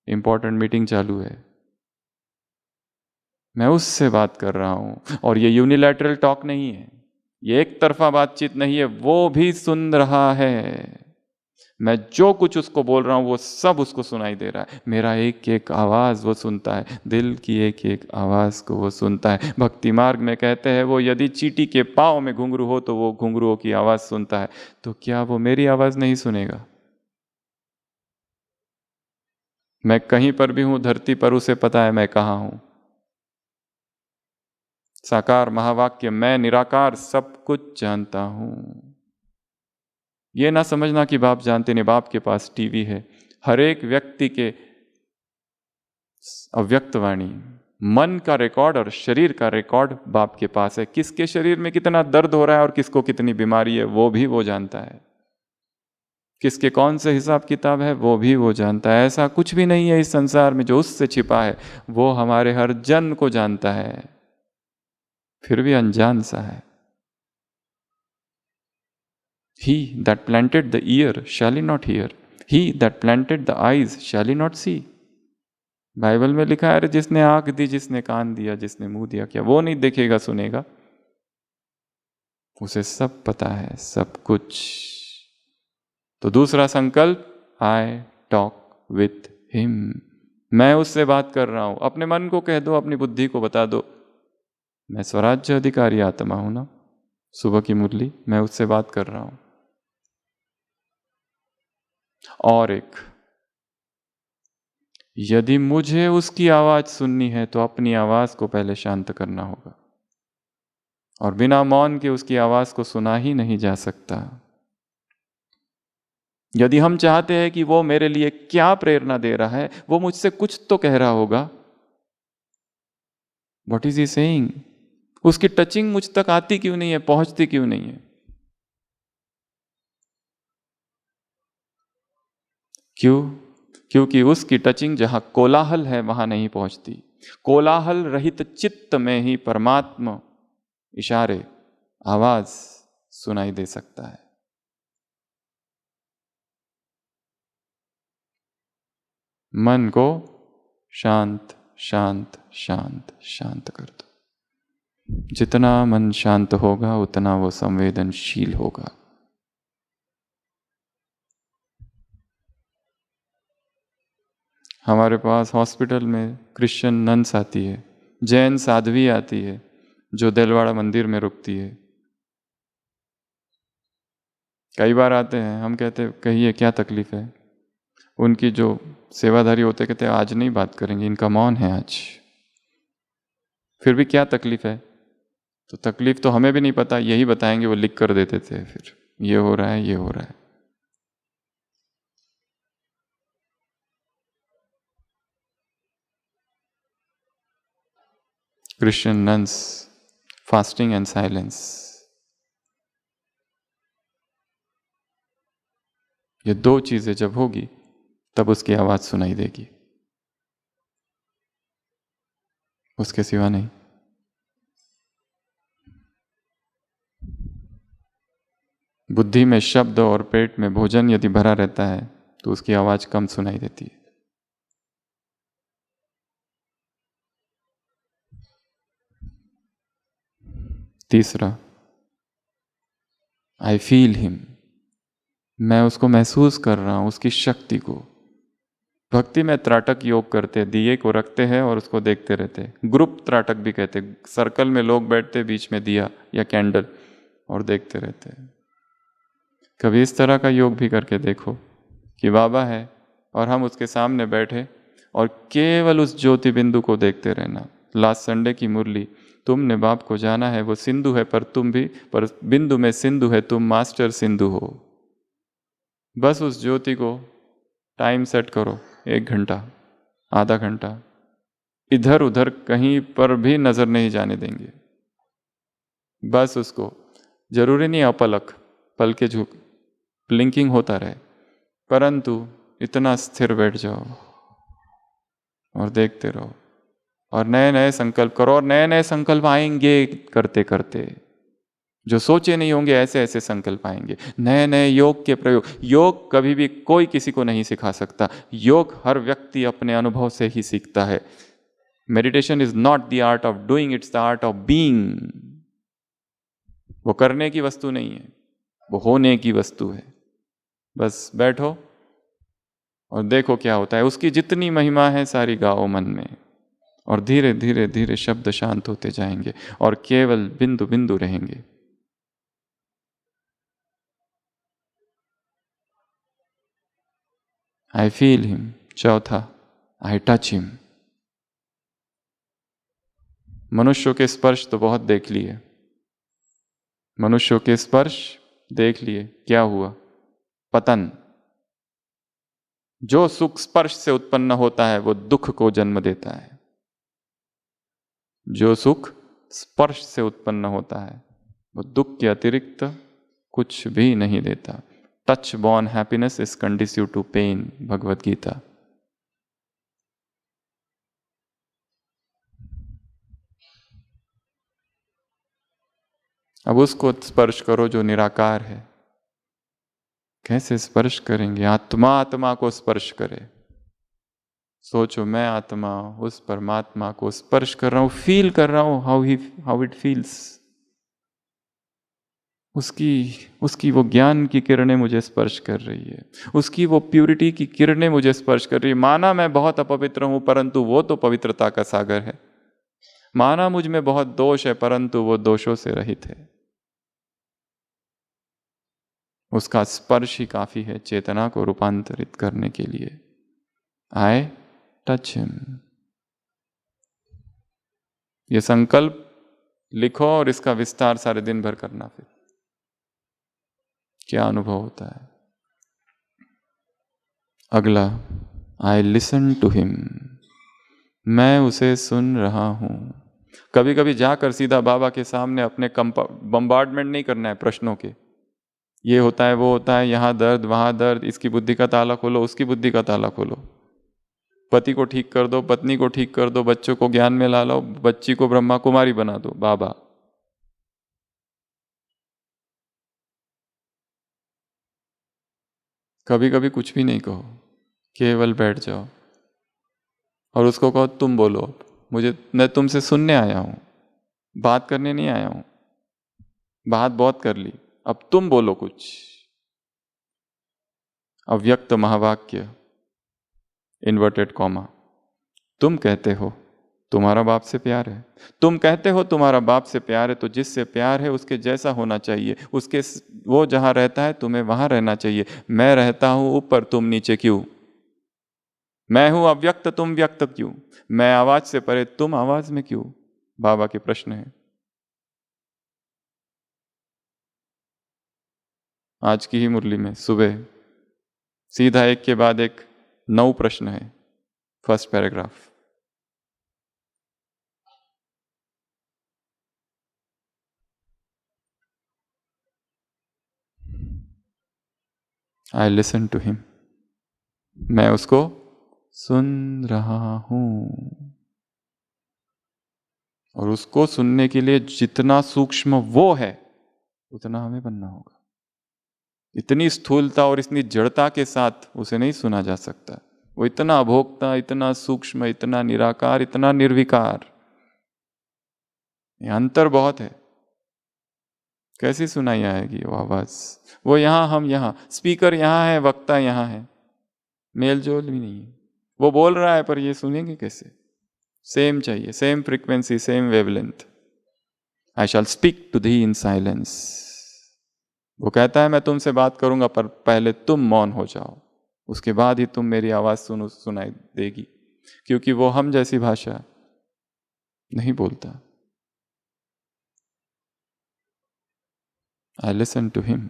इंपॉर्टेंट मीटिंग चालू है, मैं उससे बात कर रहा हूं। और ये यूनिलैटरल टॉक नहीं है, ये एक तरफा बातचीत नहीं है, वो भी सुन रहा है। मैं जो कुछ उसको बोल रहा हूं वो सब उसको सुनाई दे रहा है। मेरा एक एक आवाज वो सुनता है, दिल की एक एक आवाज को वो सुनता है। भक्ति मार्ग में कहते हैं, वो यदि चींटी के पांव में घुंघरू हो तो वो घुंघरुओं की आवाज सुनता है। तो क्या वो मेरी आवाज नहीं सुनेगा? मैं कहीं पर भी हूं धरती पर, उसे पता है मैं कहां हूं। साकार महावाक्य, मैं निराकार सब कुछ जानता हूं। ये ना समझना कि बाप जानते नहीं, बाप के पास टीवी है। हर एक व्यक्ति के अव्यक्त वाणी, मन का रिकॉर्ड और शरीर का रिकॉर्ड बाप के पास है। किसके शरीर में कितना दर्द हो रहा है और किसको कितनी बीमारी है वो भी वो जानता है। किसके कौन से हिसाब किताब है वो भी वो जानता है। ऐसा कुछ भी नहीं है इस संसार में जो उससे छिपा है। वो हमारे हर जन को जानता है, फिर भी अनजान सा है। He that planted the ear shall he not hear, he that planted the eyes shall he not see। Bible में लिखा है, जिसने आंख दी, जिसने कान दिया, जिसने मुंह दिया, क्या वो नहीं देखेगा सुनेगा? उसे सब पता है, सब कुछ। तो दूसरा संकल्प, आई टॉक विथ हिम, मैं उससे बात कर रहा हूं। अपने मन को कह दो, अपनी बुद्धि को बता दो, मैं स्वराज्य अधिकारी आत्मा हूं ना। सुबह की मुरली, मैं उससे बात कर रहा हूं। और एक, यदि मुझे उसकी आवाज सुननी है तो अपनी आवाज को पहले शांत करना होगा, और बिना मौन के उसकी आवाज को सुना ही नहीं जा सकता। यदि हम चाहते हैं कि वो मेरे लिए क्या प्रेरणा दे रहा है, वो मुझसे कुछ तो कह रहा होगा। What is he saying? उसकी टचिंग मुझ तक आती क्यों नहीं है, पहुंचती क्यों नहीं है? क्यों? क्योंकि उसकी टचिंग जहां कोलाहल है वहां नहीं पहुंचती। कोलाहल रहित चित्त में ही परमात्मा इशारे आवाज सुनाई दे सकता है। मन को शांत शांत शांत शांत कर दो। जितना मन शांत होगा उतना वो संवेदनशील होगा। हमारे पास हॉस्पिटल में क्रिश्चियन नन्स आती है, जैन साध्वी आती है जो देलवाड़ा मंदिर में रुकती है। कई बार आते हैं, हम कहते कहिए क्या तकलीफ है। उनकी जो सेवाधारी होते कहते आज नहीं बात करेंगे, इनका मौन है आज। फिर भी क्या तकलीफ है? तो तकलीफ तो हमें भी नहीं पता, यही बताएंगे, वो लिख कर देते थे फिर ये हो रहा है, ये हो रहा है। Christian nuns, fasting and silence, ये दो चीजें जब होगी तब उसकी आवाज सुनाई देगी, उसके सिवा नहीं। बुद्धि में शब्द और पेट में भोजन यदि भरा रहता है तो उसकी आवाज कम सुनाई देती है। तीसरा, आई फील हिम, मैं उसको महसूस कर रहा हूं, उसकी शक्ति को। भक्ति में त्राटक योग करते, दिए को रखते हैं और उसको देखते रहते। ग्रुप त्राटक भी कहते, सर्कल में लोग बैठते, बीच में दिया या कैंडल और देखते रहते हैं। कभी इस तरह का योग भी करके देखो कि बाबा है और हम उसके सामने बैठे और केवल उस ज्योति बिंदु को देखते रहना। लास्ट संडे की मुरली, तुमने बाप को जाना है, वो सिंधु है पर तुम भी, पर बिंदु में सिंधु है, तुम मास्टर सिंधु हो। बस उस ज्योति को टाइम सेट करो, 1 घंटा, आधा घंटा, इधर उधर कहीं पर भी नजर नहीं जाने देंगे। बस उसको, जरूरी नहीं अपलक, पल के झुक ब्लिंकिंग होता रहे, परंतु इतना स्थिर बैठ जाओ और देखते रहो और नए नए संकल्प करो। और नए नए संकल्प आएंगे करते करते, जो सोचे नहीं होंगे ऐसे ऐसे संकल्प आएंगे। नए नए योग के प्रयोग, योग कभी भी कोई किसी को नहीं सिखा सकता, योग हर व्यक्ति अपने अनुभव से ही सीखता है। Meditation is not the art of doing, it's the art of being. वो करने की वस्तु नहीं है, वो होने की वस्तु है। बस बैठो और देखो क्या होता है। उसकी जितनी महिमा है सारी गाओ मन में, और धीरे धीरे धीरे शब्द शांत होते जाएंगे और केवल बिंदु बिंदु रहेंगे। I feel him. चौथा, आई टच हिम। मनुष्यों के स्पर्श तो बहुत देख लिए, मनुष्यों के स्पर्श देख लिए, क्या हुआ? पतन। जो सुख स्पर्श से उत्पन्न होता है वो दुख को जन्म देता है। जो सुख स्पर्श से उत्पन्न होता है वो दुख के अतिरिक्त कुछ भी नहीं देता। Touch born happiness is conducive to pain, Bhagavad Gita. अब उसको स्पर्श करो जो निराकार है। कैसे स्पर्श करेंगे? आत्मा आत्मा को स्पर्श करे। सोचो, मैं आत्मा उस परमात्मा को स्पर्श कर रहा हूं, फील कर रहा हूं हाउ इट फील्स। उसकी वो ज्ञान की किरणें मुझे स्पर्श कर रही है, उसकी वो प्यूरिटी की किरणें मुझे स्पर्श कर रही है। माना मैं बहुत अपवित्र हूं परंतु वो तो पवित्रता का सागर है। माना मुझ में बहुत दोष है परंतु वो दोषों से रहित है। उसका स्पर्श ही काफी है चेतना को रूपांतरित करने के लिए। I touch him. ये संकल्प लिखो और इसका विस्तार सारे दिन भर करना, फिर क्या अनुभव होता है। अगला, आई लिसन टू हिम। मैं उसे सुन रहा हूं। कभी कभी जाकर सीधा बाबा के सामने अपने बम्बार्डमेंट नहीं करना है प्रश्नों के, ये होता है, वो होता है, यहां दर्द, वहां दर्द, इसकी बुद्धि का ताला खोलो, उसकी बुद्धि का ताला खोलो। पति को ठीक कर दो, पत्नी को ठीक कर दो, बच्चों को ज्ञान में ला लो, बच्ची को ब्रह्मा कुमारी बना दो, बाबा। कभी कभी कुछ भी नहीं कहो, केवल बैठ जाओ और उसको कहो तुम बोलो, मैं तुमसे सुनने आया हूं, बात करने नहीं आया हूं, बात बहुत कर ली, अब तुम बोलो कुछ। अव्यक्त महावाक्य, इन्वर्टेड कॉमा। तुम कहते हो तुम्हारा बाप से प्यार है, तुम कहते हो तुम्हारा बाप से प्यार है, तो जिससे प्यार है उसके जैसा होना चाहिए, उसके वो जहां रहता है तुम्हें वहां रहना चाहिए। मैं रहता हूं ऊपर, तुम नीचे क्यों? मैं हूं अव्यक्त, तुम व्यक्त क्यों? मैं आवाज से परे, तुम आवाज में क्यों? बाबा के प्रश्न है। आज की ही मुरली में सुबह सीधा एक के बाद एक 9 प्रश्न है, first paragraph. I listen to him, मैं उसको सुन रहा हूं। और उसको सुनने के लिए जितना सूक्ष्म वो है उतना हमें बनना होगा। इतनी स्थूलता और इतनी जड़ता के साथ उसे नहीं सुना जा सकता। वो इतना अभोक्ता, इतना सूक्ष्म, इतना निराकार, इतना निर्विकार, ये अंतर बहुत है। कैसी सुनाई आएगी वो आवाज? वो यहां, हम यहां, स्पीकर यहां है, वक्ता यहां है, मेल जोल भी नहीं है। वो बोल रहा है पर ये सुनेंगे कैसे? सेम चाहिए, same frequency, same wavelength. I shall speak to thee in silence. वो कहता है मैं तुमसे बात करूंगा पर पहले तुम मौन हो जाओ, उसके बाद ही तुम मेरी आवाज सुनाई देगी, क्योंकि वो हम जैसी भाषा नहीं बोलता। आई लिसन टू हिम,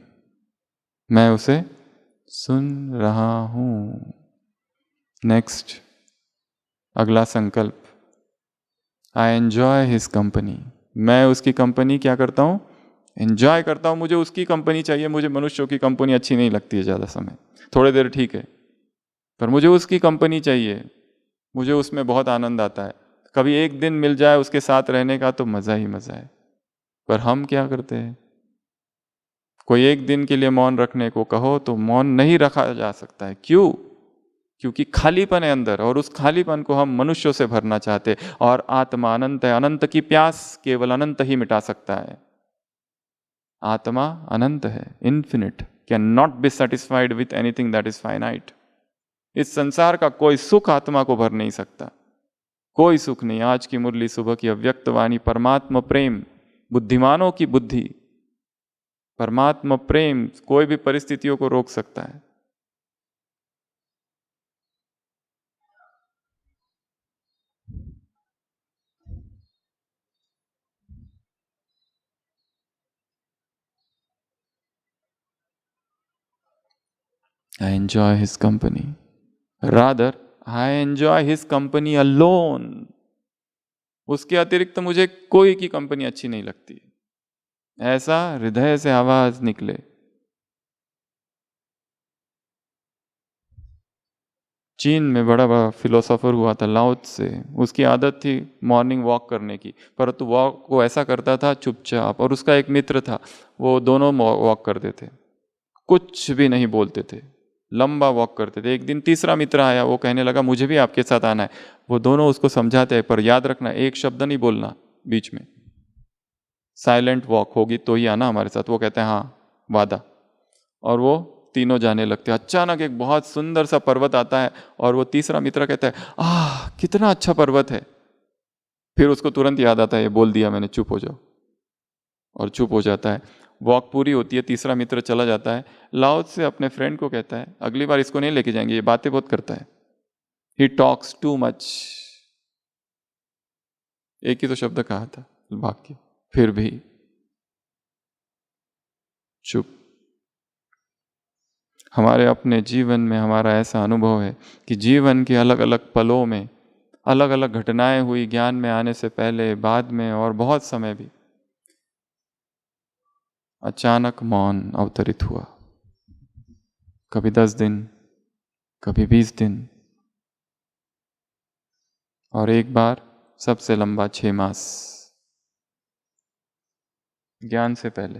मैं उसे सुन रहा हूं। नेक्स्ट, अगला संकल्प, आई एंजॉय हिज कंपनी। मैं उसकी कंपनी क्या करता हूं? एंजॉय करता हूं। मुझे उसकी कंपनी चाहिए, मुझे मनुष्यों की कंपनी अच्छी नहीं लगती है ज़्यादा समय, थोड़ी देर ठीक है, पर मुझे उसकी कंपनी चाहिए, मुझे उसमें बहुत आनंद आता है। कभी एक दिन मिल जाए उसके साथ रहने का तो मज़ा ही मज़ा है। पर हम क्या करते हैं? कोई एक दिन के लिए मौन रखने को कहो तो मौन नहीं रखा जा सकता है। क्यों? क्योंकि खालीपन है अंदर, और उस खालीपन को हम मनुष्यों से भरना चाहते। और आत्मा अनंत है, अनंत की प्यास केवल अनंत ही मिटा सकता है। आत्मा अनंत है, infinite, can not be satisfied with anything that is finite. इस संसार का कोई सुख आत्मा को भर नहीं सकता, कोई सुख नहीं। आज की मुरली सुबह की अव्यक्त वाणी, परमात्मा प्रेम, बुद्धिमानों की बुद्धि, परमात्मा प्रेम कोई भी परिस्थितियों को रोक सकता है। I enjoy his company. Rather, I enjoy his company alone. उसके अतिरिक्त मुझे कोई की कंपनी अच्छी नहीं लगती। ऐसा हृदय से आवाज निकले। चीन में बड़ा बड़ा फिलोसोफर हुआ था लाओ त्से। उसकी आदत थी मॉर्निंग वॉक करने की, परंतु वॉक वो ऐसा करता था चुपचाप। और उसका एक मित्र था, वो दोनों वॉक करते थे, कुछ भी नहीं बोलते थे, लंबा वॉक करते थे। एक दिन तीसरा मित्र आया, वो कहने लगा मुझे भी आपके साथ आना है। वो दोनों उसको समझाते हैं, पर याद रखना एक शब्द नहीं बोलना बीच में, साइलेंट वॉक होगी तो ही आना हमारे साथ। वो कहते हैं हाँ वादा। और वो तीनों जाने लगते। अचानक एक बहुत सुंदर सा पर्वत आता है, और वो तीसरा मित्र कहता है आह कितना अच्छा पर्वत है। फिर उसको तुरंत याद आता है ये बोल दिया मैंने, चुप हो जाओ, और चुप हो जाता है। वॉक पूरी होती है, तीसरा मित्र चला जाता है। लाओ से अपने फ्रेंड को कहता है अगली बार इसको नहीं लेके जाएंगे, ये बातें बहुत करता है, ही टॉक्स टू मच। एक ही तो शब्द कहा था, वाक्य, फिर भी चुप। हमारे अपने जीवन में हमारा ऐसा अनुभव है कि जीवन के अलग अलग पलों में अलग अलग घटनाएं हुई, ज्ञान में आने से पहले, बाद में, और बहुत समय भी अचानक मौन अवतरित हुआ। कभी 10 दिन, कभी 20 दिन, और एक बार सबसे लंबा 6 मास ज्ञान से पहले।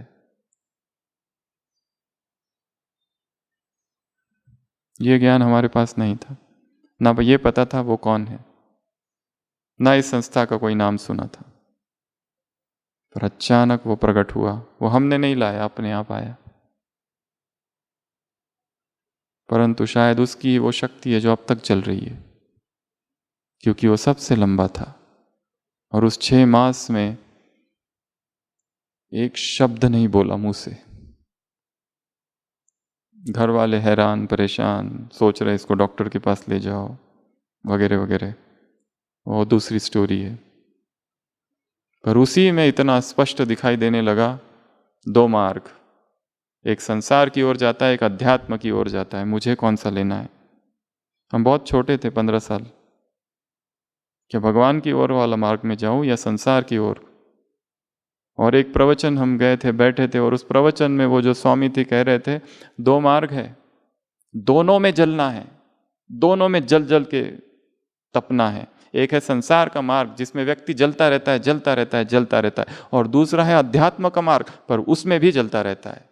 ये ज्ञान हमारे पास नहीं था, ना ये पता था वो कौन है, ना इस संस्था का कोई नाम सुना था। पर अचानक वो प्रकट हुआ। वो हमने नहीं लाया, अपने आप आया। परंतु शायद उसकी वो शक्ति है जो अब तक चल रही है, क्योंकि वो सबसे लंबा था। और उस 6 मास में एक शब्द नहीं बोला मुंह से। घर वाले हैरान परेशान, सोच रहे इसको डॉक्टर के पास ले जाओ वगैरह वगैरह, वो दूसरी स्टोरी है। पर उसी में इतना स्पष्ट दिखाई देने लगा 2 मार्ग, एक संसार की ओर जाता है, एक अध्यात्म की ओर जाता है। मुझे कौन सा लेना है? हम बहुत छोटे थे, 15 साल। क्या भगवान की ओर वाला मार्ग में जाऊं या संसार की ओर? और एक प्रवचन हम गए थे, बैठे थे, और उस प्रवचन में वो जो स्वामी थे कह रहे थे 2 मार्ग है, दोनों में जलना है, दोनों में जल जल के तपना है। एक है संसार का मार्ग जिसमें व्यक्ति जलता रहता है, जलता रहता है, जलता रहता है, और दूसरा है अध्यात्म का मार्ग, पर उसमें भी जलता रहता है,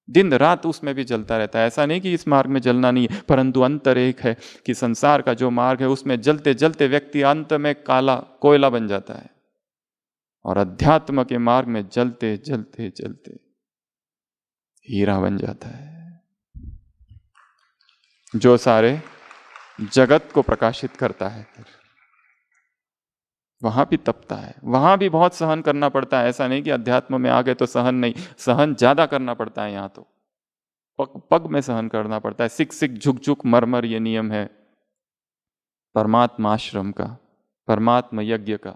दिन रात उसमें भी जलता रहता है। ऐसा नहीं कि इस मार्ग में जलना नहीं है, परंतु अंतर एक है कि संसार का जो मार्ग है उसमें जलते जलते व्यक्ति अंत में काला कोयला बन जाता है, और अध्यात्म के मार्ग में जलते जलते जलते हीरा बन जाता है, जो सारे जगत को प्रकाशित करता है। वहां भी तपता है, वहां भी बहुत सहन करना पड़ता है। ऐसा नहीं कि अध्यात्म में आ गए तो सहन नहीं, सहन ज्यादा करना पड़ता है। यहाँ तो पग पग में सहन करना पड़ता है, सिक सिक झुक झुक मर मर, ये नियम है परमात्मा आश्रम का, परमात्मा यज्ञ का।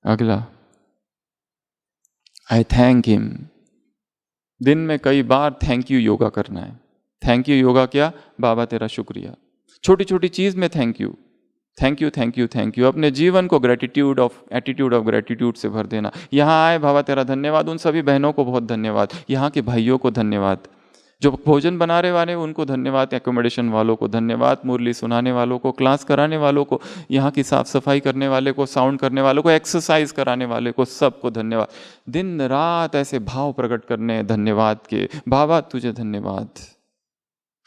अगला, आई थैंक हिम। दिन में कई बार थैंक यू योगा करना है। थैंक यू योगा क्या? बाबा तेरा शुक्रिया। छोटी छोटी चीज में thank you, thank you, thank you, thank you. अपने जीवन को gratitude of attitude of gratitude से भर देना। यहाँ आए बाबा तेरा धन्यवाद, उन सभी बहनों को बहुत धन्यवाद, यहाँ के भाइयों को धन्यवाद, जो भोजन बनाने वाले उनको धन्यवाद, एकोमोडेशन वालों को धन्यवाद, मुरली सुनाने वालों को, क्लास कराने वालों को, यहाँ की साफ सफाई करने वाले को, साउंड करने वालों को, एक्सरसाइज कराने वाले को, सबको धन्यवाद। दिन रात ऐसे भाव प्रकट करने धन्यवाद के, बाबा तुझे धन्यवाद,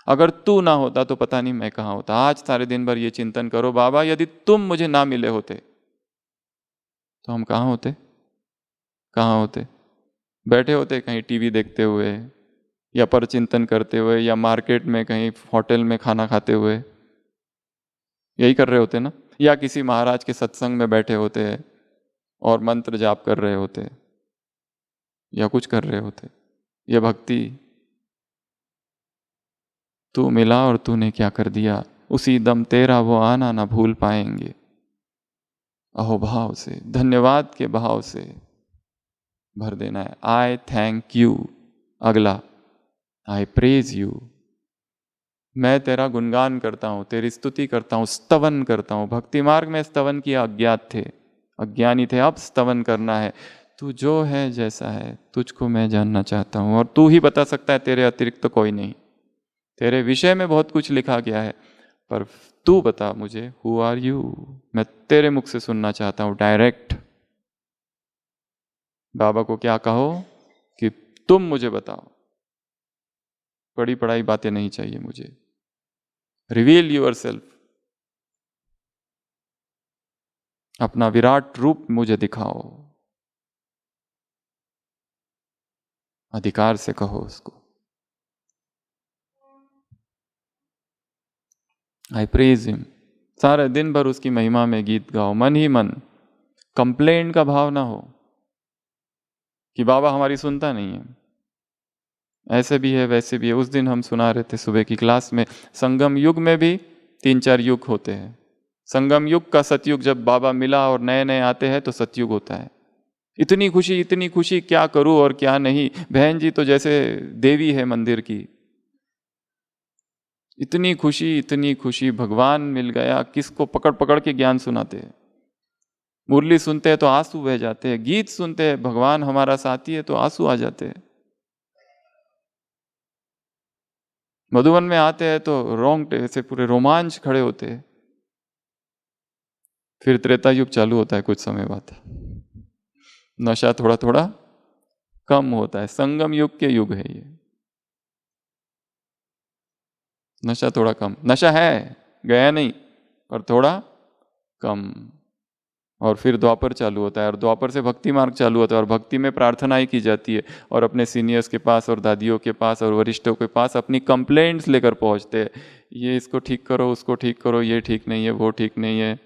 अगर तू ना होता तो पता नहीं मैं कहाँ होता। आज सारे दिन भर ये चिंतन करो, बाबा यदि तुम मुझे ना मिले होते तो हम कहाँ होते? कहाँ होते? बैठे होते कहीं टीवी देखते हुए, या पर चिंतन करते हुए, या मार्केट में कहीं होटल में खाना खाते हुए, यही कर रहे होते ना, या किसी महाराज के सत्संग में बैठे होते और मंत्र जाप कर रहे होते, या कुछ कर रहे होते। यह भक्ति, तू मिला और तूने क्या कर दिया, उसी दम तेरा वो आना ना भूल पाएंगे। अहोभाव से, धन्यवाद के भाव से भर देना है। आई थैंक यू। अगला, आई प्रेज यू। मैं तेरा गुणगान करता हूँ, तेरी स्तुति करता हूँ, स्तवन करता हूँ। भक्ति मार्ग में स्तवन किया अज्ञात थे, अज्ञानी थे, अब स्तवन करना है। तू जो है जैसा है, तुझको मैं जानना चाहता हूँ, और तू ही बता सकता है, तेरे अतिरिक्त तो कोई नहीं। तेरे विषय में बहुत कुछ लिखा गया है, पर तू बता मुझे, हु आर यू। मैं तेरे मुख से सुनना चाहता हूं डायरेक्ट। बाबा को क्या कहो कि तुम मुझे बताओ, पढ़ी पढ़ाई बातें नहीं चाहिए मुझे। रिवील योरसेल्फ, अपना विराट रूप मुझे दिखाओ। अधिकार से कहो उसको। आई प्रेज हिम। सारे दिन भर उसकी महिमा में गीत गाओ, मन ही मन। कंप्लेंट का भाव ना हो कि बाबा हमारी सुनता नहीं है, ऐसे भी है वैसे भी है। उस दिन हम सुना रहे थे सुबह की क्लास में, संगम युग में भी 3-4 युग होते हैं। संगम युग का सतयुग, जब बाबा मिला और नए नए आते हैं तो सतयुग होता है। इतनी खुशी, क्या करूं और क्या नहीं। बहन जी तो जैसे देवी है मंदिर की। इतनी खुशी, भगवान मिल गया। किसको पकड़ पकड़ के ज्ञान सुनाते हैं। मुरली सुनते हैं तो आंसू बह जाते हैं, गीत सुनते हैं भगवान हमारा साथी है तो आंसू आ जाते हैं, मधुवन में आते हैं तो रोंगटे से पूरे रोमांच खड़े होते हैं। फिर त्रेता युग चालू होता है कुछ समय बाद, नशा थोड़ा थोड़ा कम होता है। संगम युग के युग है ये, नशा थोड़ा कम, नशा है गया नहीं पर थोड़ा कम। और फिर द्वापर चालू होता है, और द्वापर से भक्ति मार्ग चालू होता है, और भक्ति में प्रार्थनाएं की जाती है, और अपने सीनियर्स के पास और दादियों के पास और वरिष्ठों के पास अपनी कंप्लेंट्स लेकर पहुंचते हैं, ये इसको ठीक करो, उसको ठीक करो, ये ठीक नहीं है, वो ठीक नहीं है,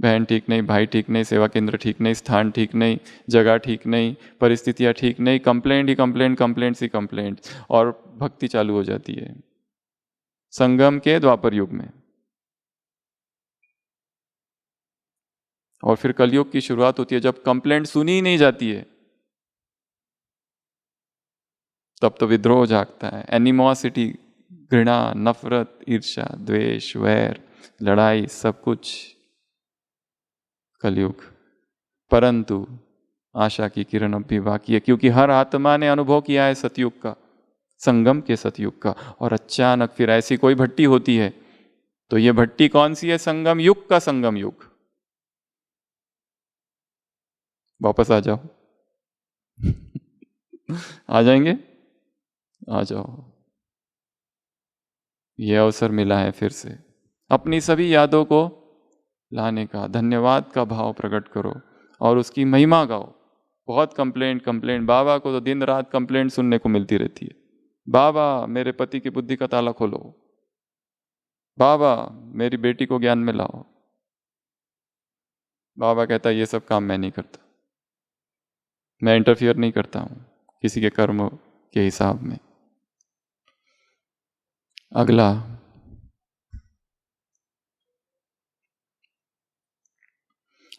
बहन ठीक नहीं, भाई ठीक नहीं, सेवा केंद्र ठीक नहीं, स्थान ठीक नहीं, जगह ठीक नहीं, परिस्थितियाँ ठीक नहीं, कंप्लेंट ही कंप्लेंट, कंप्लेंट्स ही कंप्लेंट, और भक्ति चालू हो जाती है संगम के द्वापर युग में। और फिर कलयुग की शुरुआत होती है जब कंप्लेंट सुनी ही नहीं जाती है, तब तो विद्रोह जागता है, एनिमोसिटी, घृणा, नफरत, ईर्ष्या, द्वेष, वैर, लड़ाई, सब कुछ कलयुग। परंतु आशा की किरण अब भी बाकी है, क्योंकि हर आत्मा ने अनुभव किया है सतयुग का, संगम के सतयुग का। और अचानक फिर ऐसी कोई भट्टी होती है, तो ये भट्टी कौन सी है? संगम युग का संगम युग। वापस आ जाओ आ जाएंगे, आ जाओ। ये अवसर मिला है फिर से अपनी सभी यादों को लाने का, धन्यवाद का भाव प्रकट करो और उसकी महिमा गाओ। बहुत कंप्लेंट बाबा को तो दिन रात कंप्लेंट सुनने को मिलती रहती है। बाबा मेरे पति की बुद्धि का ताला खोलो, बाबा मेरी बेटी को ज्ञान में लाओ। बाबा कहता है ये सब काम मैं नहीं करता, मैं इंटरफियर नहीं करता हूं किसी के कर्म के हिसाब में। अगला,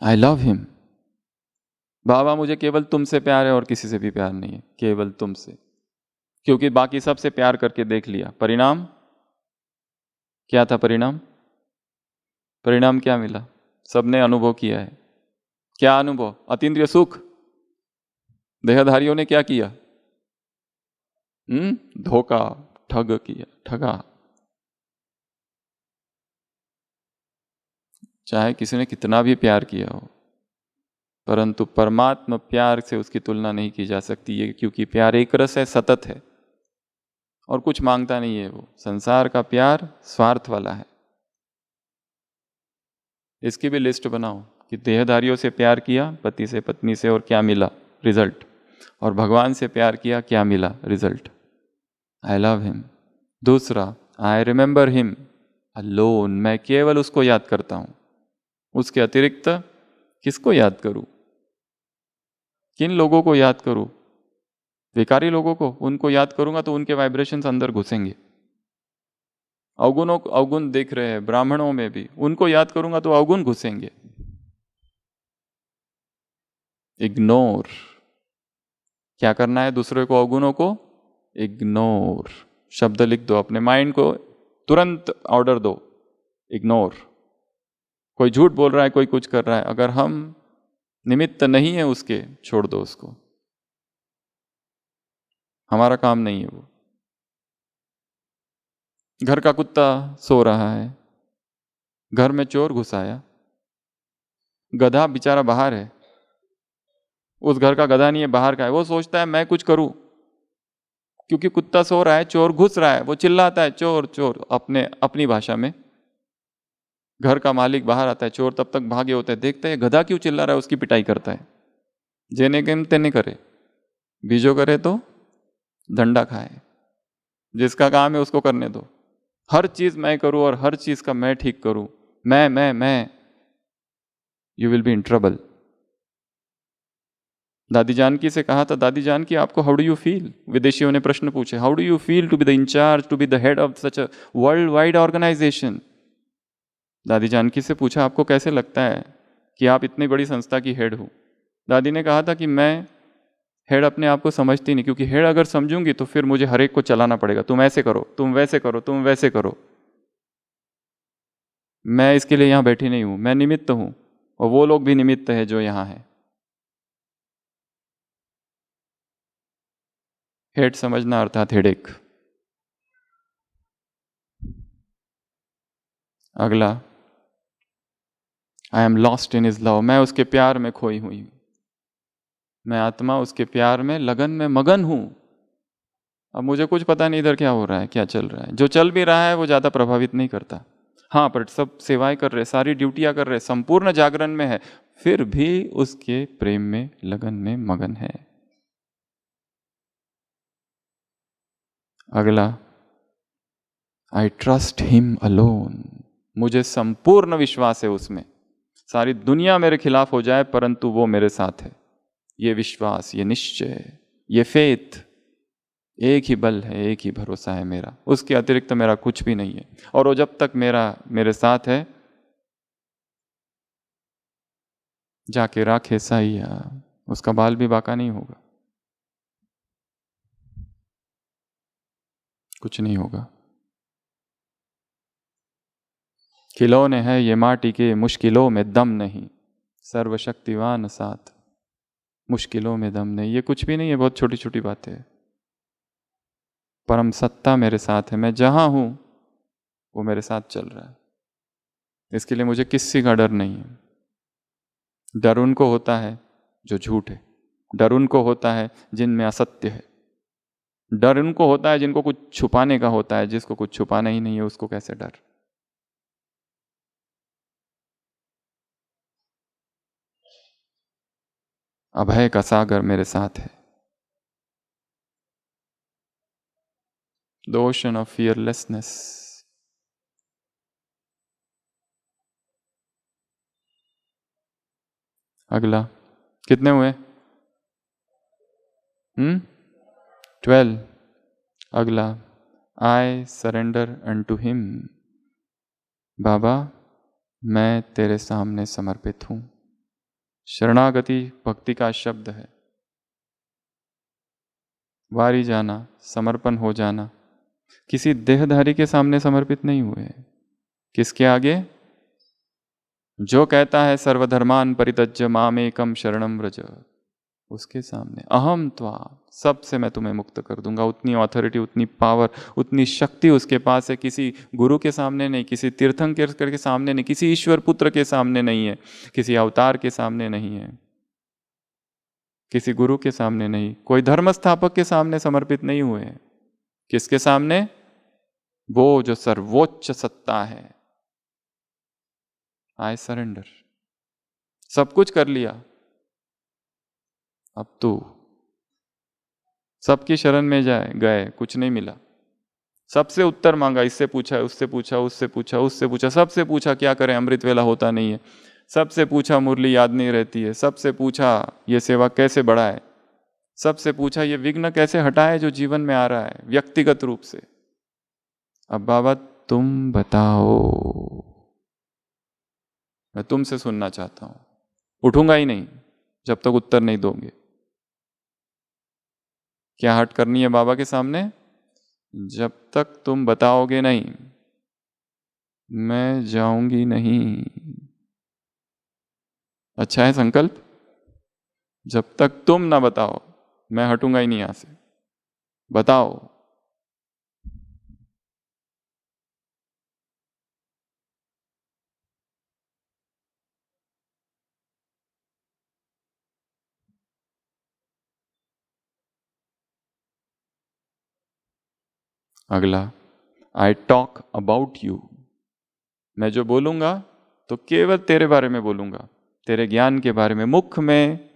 आई लव हिम। बाबा मुझे केवल तुमसे प्यार है और किसी से भी प्यार नहीं है, केवल तुमसे, क्योंकि बाकी सबसे प्यार करके देख लिया। परिणाम क्या था? परिणाम क्या मिला? सबने अनुभव किया है। क्या अनुभव? अतीन्द्रिय सुख। देहधारियों ने क्या किया? धोखा, ठगा। चाहे किसी ने कितना भी प्यार किया हो, परंतु परमात्मा प्यार से उसकी तुलना नहीं की जा सकती है, क्योंकि प्यार एक रस है, सतत है और कुछ मांगता नहीं है। वो संसार का प्यार स्वार्थ वाला है। इसकी भी लिस्ट बनाओ कि देहधारियों से प्यार किया, पति से, पत्नी से, और क्या मिला? रिजल्ट। और भगवान से प्यार किया, क्या मिला? रिजल्ट। I love him. दूसरा, आई रिमेंबर हिम अलोन। मैं केवल उसको याद करता हूं, उसके अतिरिक्त किसको याद करूं? किन लोगों को याद करूं? विकारी लोगों को। उनको याद करूंगा तो उनके वाइब्रेशंस अंदर घुसेंगे। अवगुण देख रहे हैं ब्राह्मणों में भी, उनको याद करूंगा तो अवगुण घुसेंगे। इग्नोर। क्या करना है? दूसरे को, अवगुणों को इग्नोर। शब्द लिख दो, अपने माइंड को तुरंत ऑर्डर दो, इग्नोर। कोई झूठ बोल रहा है, कोई कुछ कर रहा है, अगर हम निमित्त नहीं है उसके, छोड़ दो उसको, हमारा काम नहीं है वो। घर का कुत्ता सो रहा है, घर में चोर घुस आया, गधा बेचारा बाहर है, उस घर का गधा नहीं है, बाहर का है, वो सोचता है मैं कुछ करूं, क्योंकि कुत्ता सो रहा है, चोर घुस रहा है, वो चिल्लाता है चोर चोर अपनी भाषा में। घर का मालिक बाहर आता है, चोर तब तक भागे होते हैं, देखते हैं गधा क्यों चिल्ला रहा है, उसकी पिटाई करता है। जेने केम तेने करे, बीजो करे तो डंडा खाए। जिसका काम है उसको करने दो। हर चीज मैं करूं और हर चीज का मैं ठीक करूं, मैं, you will be in trouble. दादी जानकी से कहा था, दादी जानकी आपको हाउ डू यू फील? विदेशियों ने प्रश्न पूछे, how do you feel to be the incharge, to be the head of such a world wide organization? Dadi Janki से पूछा, आपको कैसे लगता है कि आप इतनी बड़ी संस्था की हेड हो? दादी ने कहा था कि मैं हेड अपने आप को समझती नहीं, क्योंकि हेड अगर समझूंगी तो फिर मुझे हर एक को चलाना पड़ेगा, तुम ऐसे करो, तुम वैसे करो, तुम वैसे करो। मैं इसके लिए यहाँ बैठी नहीं हूं, मैं निमित्त हूं, और वो लोग भी निमित्त है जो यहाँ है। हेड समझना अर्थात हेडेक। अगला, I am lost in his love, मैं उसके प्यार में खोई हुई हूं, मैं आत्मा उसके प्यार में लगन में मगन हूं। अब मुझे कुछ पता नहीं इधर क्या हो रहा है, क्या चल रहा है। जो चल भी रहा है वो ज्यादा प्रभावित नहीं करता। हाँ, पर सब सेवाएं कर रहे, सारी ड्यूटियां कर रहे, संपूर्ण जागरण में है, फिर भी उसके प्रेम में लगन में मगन है। अगला, आई ट्रस्ट हिम अलोन, मुझे संपूर्ण विश्वास है उसमें। सारी दुनिया मेरे खिलाफ हो जाए परंतु वो मेरे साथ है। ये विश्वास, ये निश्चय, ये फेथ, एक ही बल है, एक ही भरोसा है मेरा, उसके अतिरिक्त मेरा कुछ भी नहीं है। और वो जब तक मेरे साथ है, जाके राखे साइया, उसका बाल भी बाका नहीं होगा, कुछ नहीं होगा। खिलौने हैं ये माटी के, मुश्किलों में दम नहीं, सर्वशक्तिवान साथ, मुश्किलों में दम नहीं। ये कुछ भी नहीं है, बहुत छोटी छोटी बातें है। परम सत्ता मेरे साथ है, मैं जहां हूं वो मेरे साथ चल रहा है, इसके लिए मुझे किसी का डर नहीं है। डर उनको होता है जो झूठ है, डर उनको होता है जिनमें असत्य है, डर उनको होता है जिनको कुछ छुपाने का होता है। जिसको कुछ छुपाना ही नहीं है उसको कैसे डर। अभय का सागर मेरे साथ है। The ocean of fearlessness. अगला, कितने हुए? 12। अगला, आई सरेंडर अनटू हिम, बाबा मैं तेरे सामने समर्पित हूं। शरणागति भक्ति का शब्द है। वारी जाना, समर्पण हो जाना। किसी देहधारी के सामने समर्पित नहीं हुए। किसके आगे? जो कहता है सर्वधर्मान परित्यज्य मामेकम शरणम व्रज, उसके सामने। अहम त्वा, सबसे मैं तुम्हें मुक्त कर दूंगा। उतनी ऑथोरिटी, उतनी पावर, उतनी शक्ति उसके पास है। किसी गुरु के सामने नहीं, किसी तीर्थंकर के सामने नहीं, किसी ईश्वर पुत्र के सामने नहीं है, किसी अवतार के सामने नहीं है, किसी गुरु के सामने नहीं, कोई धर्म स्थापक के सामने समर्पित नहीं हुए। किसके सामने? वो जो सर्वोच्च सत्ता है। आई सरेंडर, सब कुछ कर लिया, अब तू। सबकी शरण में गए, कुछ नहीं मिला। सबसे उत्तर मांगा, इससे पूछा, उससे पूछा, उससे पूछा, उससे पूछा, सबसे पूछा क्या करें, अमृत वेला होता नहीं है। सबसे पूछा, मुरली याद नहीं रहती है। सबसे पूछा, ये सेवा कैसे बढ़ाए। सबसे पूछा, ये विघ्न कैसे हटाए जो जीवन में आ रहा है व्यक्तिगत रूप से। अब बाबा तुम बताओ, मैं तुमसे सुनना चाहता हूं। उठूंगा ही नहीं जब तक उत्तर नहीं दोगे। क्या हट करनी है बाबा के सामने? जब तक तुम बताओगे नहीं, मैं जाऊंगी नहीं। अच्छा है संकल्प? जब तक तुम ना बताओ, मैं हटूंगा ही नहीं यहां से। बताओ। अगला, आई टॉक अबाउट यू, मैं जो बोलूंगा तो केवल तेरे बारे में बोलूंगा, तेरे ज्ञान के बारे में। मुख में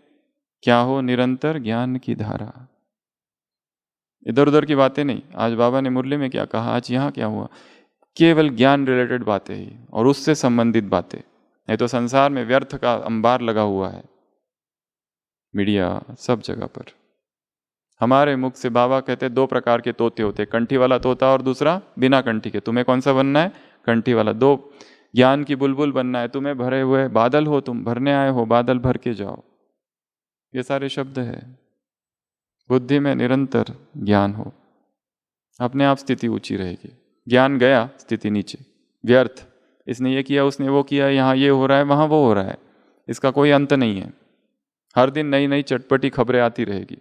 क्या हो? निरंतर ज्ञान की धारा, इधर उधर की बातें नहीं। आज बाबा ने मुरली में क्या कहा, आज यहां क्या हुआ, केवल ज्ञान रिलेटेड बातें ही और उससे संबंधित बातें। नहीं तो संसार में व्यर्थ का अंबार लगा हुआ है, मीडिया सब जगह पर। हमारे मुख से बाबा कहते 2 प्रकार के तोते होते, कंठी वाला तोता और दूसरा बिना कंठी के। तुम्हें कौन सा बनना है? कंठी वाला। 2 ज्ञान की बुलबुल बनना है। तुम्हें भरे हुए बादल हो, तुम भरने आए हो, बादल भर के जाओ। ये सारे शब्द है। बुद्धि में निरंतर ज्ञान हो, अपने आप स्थिति ऊंची रहेगी। ज्ञान गया, स्थिति नीचे, व्यर्थ। इसने ये किया, उसने वो किया, यहाँ ये हो रहा है, वहां वो हो रहा है। इसका कोई अंत नहीं है। हर दिन नई नई चटपटी खबरें आती रहेगी।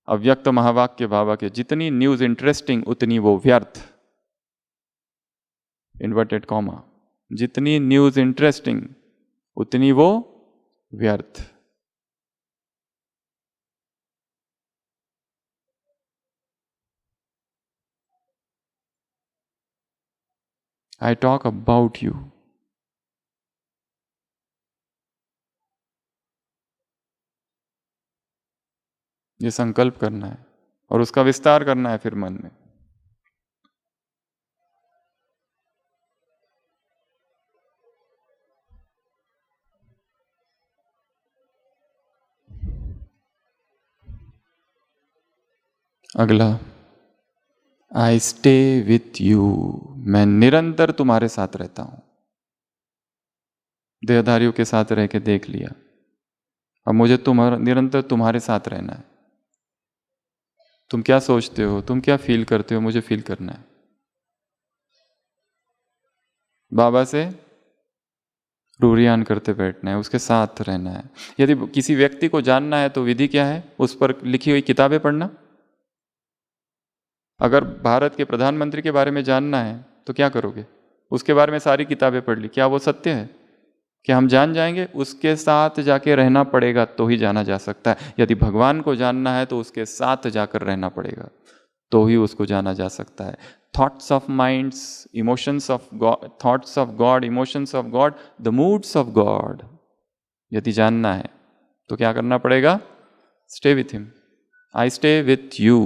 अव्यक्त महावाक्य बाबा के, जितनी न्यूज इंटरेस्टिंग उतनी वो व्यर्थ, इन्वर्टेड कॉमा, जितनी न्यूज इंटरेस्टिंग उतनी वो व्यर्थ। I talk about you. ये संकल्प करना है और उसका विस्तार करना है फिर मन में। अगला, आई स्टे विथ यू। मैं निरंतर तुम्हारे साथ रहता हूं। देहधारियों के साथ रह के देख लिया, अब मुझे निरंतर तुम्हारे साथ रहना है। तुम क्या सोचते हो, तुम क्या फील करते हो, मुझे फील करना है। बाबा से रूरियान करते बैठना है, उसके साथ रहना है। यदि किसी व्यक्ति को जानना है तो विधि क्या है? उस पर लिखी हुई किताबें पढ़ना। अगर भारत के प्रधानमंत्री के बारे में जानना है तो क्या करोगे? उसके बारे में सारी किताबें पढ़ ली, क्या वो सत्य है? क्या हम जान जाएंगे? उसके साथ जाके रहना पड़ेगा तो ही जाना जा सकता है। यदि भगवान को जानना है तो उसके साथ जाकर रहना पड़ेगा तो ही उसको जाना जा सकता है। Thoughts of minds, emotions of God, thoughts of God, emotions of God, the moods of God, यदि जानना है तो क्या करना पड़ेगा? Stay with him. I stay with you.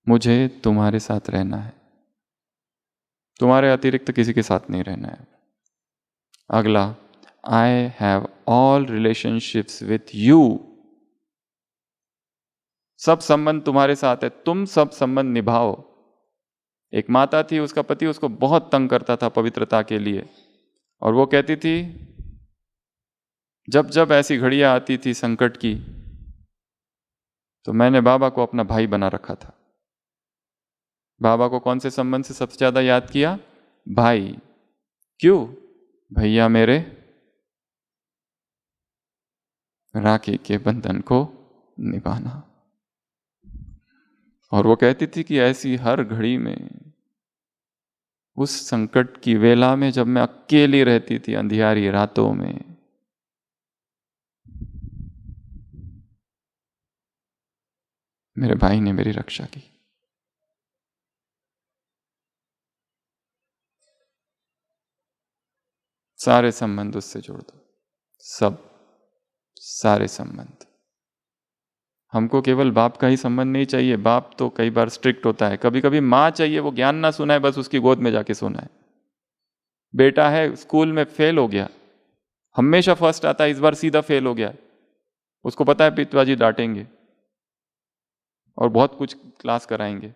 मुझे तुम्हारे साथ रहना है, तुम्हारे अतिरिक्त किसी के साथ नहीं रहना है। अगला, I have all relationships with you. सब संबंध तुम्हारे साथ है, तुम सब संबंध निभाओ। एक माता थी, उसका पति उसको बहुत तंग करता था पवित्रता के लिए, और वो कहती थी जब जब ऐसी घड़ियां आती थी संकट की, तो मैंने बाबा को अपना भाई बना रखा था। बाबा को कौन से संबंध से सबसे ज्यादा याद किया? भाई। क्यों? भैया मेरे राखी के बंधन को निभाना। और वो कहती थी कि ऐसी हर घड़ी में, उस संकट की वेला में जब मैं अकेली रहती थी अंधियारी रातों में, मेरे भाई ने मेरी रक्षा की। सारे संबंध उससे जोड़ दो, सब, सारे संबंध। हमको केवल बाप का ही संबंध नहीं चाहिए। बाप तो कई बार स्ट्रिक्ट होता है, कभी कभी माँ चाहिए, वो ज्ञान ना सुनाए, बस उसकी गोद में जाके सोना है। बेटा है स्कूल में फेल हो गया, हमेशा फर्स्ट आता है, इस बार सीधा फेल हो गया, उसको पता है पिताजी डांटेंगे और बहुत कुछ क्लास कराएंगे,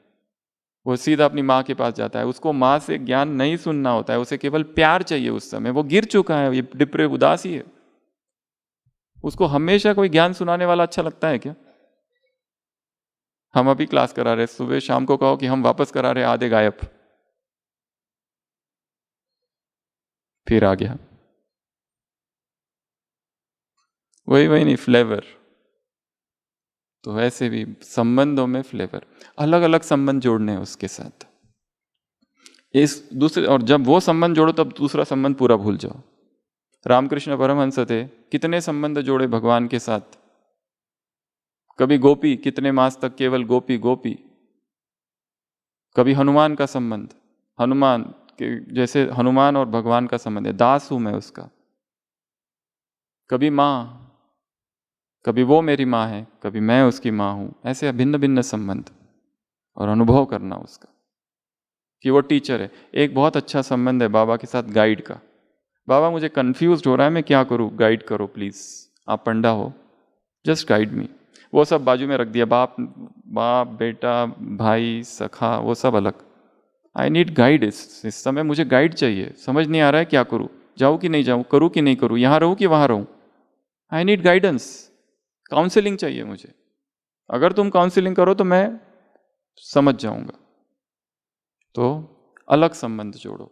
वो सीधा अपनी माँ के पास जाता है। उसको माँ से ज्ञान नहीं सुनना होता है, उसे केवल प्यार चाहिए। उस समय वो गिर चुका है, ये डिप्रेस उदासी है, उसको हमेशा कोई ज्ञान सुनाने वाला अच्छा लगता है क्या? हम अभी क्लास करा रहे, सुबह शाम को कहो कि हम वापस करा रहे, आधे गायब, फिर आ गया। वही नहीं, फ्लेवर। तो वैसे भी संबंधों में फ्लेवर, अलग अलग संबंध जोड़ने हैं उसके साथ। इस दूसरे, और जब वो संबंध जोड़ो तब दूसरा संबंध पूरा भूल जाओ। रामकृष्ण परमहंस थे, कितने संबंध जोड़े भगवान के साथ। कभी गोपी, कितने मास तक केवल गोपी गोपी। कभी हनुमान का संबंध, हनुमान के जैसे हनुमान और भगवान का संबंध है, दास हूं मैं उसका। कभी माँ, कभी वो मेरी माँ है, कभी मैं उसकी माँ हूं। ऐसे भिन्न भिन्न संबंध, और अनुभव करना उसका कि वो टीचर है। एक बहुत अच्छा संबंध है बाबा के साथ गाइड का। बाबा मुझे कंफ्यूज हो रहा है, मैं क्या करूं, गाइड करो प्लीज। आप पंडा हो, जस्ट गाइड मी। वो सब बाजू में रख दिया, बाप बाप बेटा भाई सखा वो सब अलग। I need guide. इस समय मुझे गाइड चाहिए, समझ नहीं आ रहा है क्या करूं, जाऊं कि नहीं जाऊं, करूं कि नहीं करूं, यहां रहूं कि वहां रहूं। आई नीड गाइडेंस, काउंसलिंग चाहिए मुझे। अगर तुम काउंसलिंग करो तो मैं समझ जाऊंगा। तो अलग संबंध जोड़ो।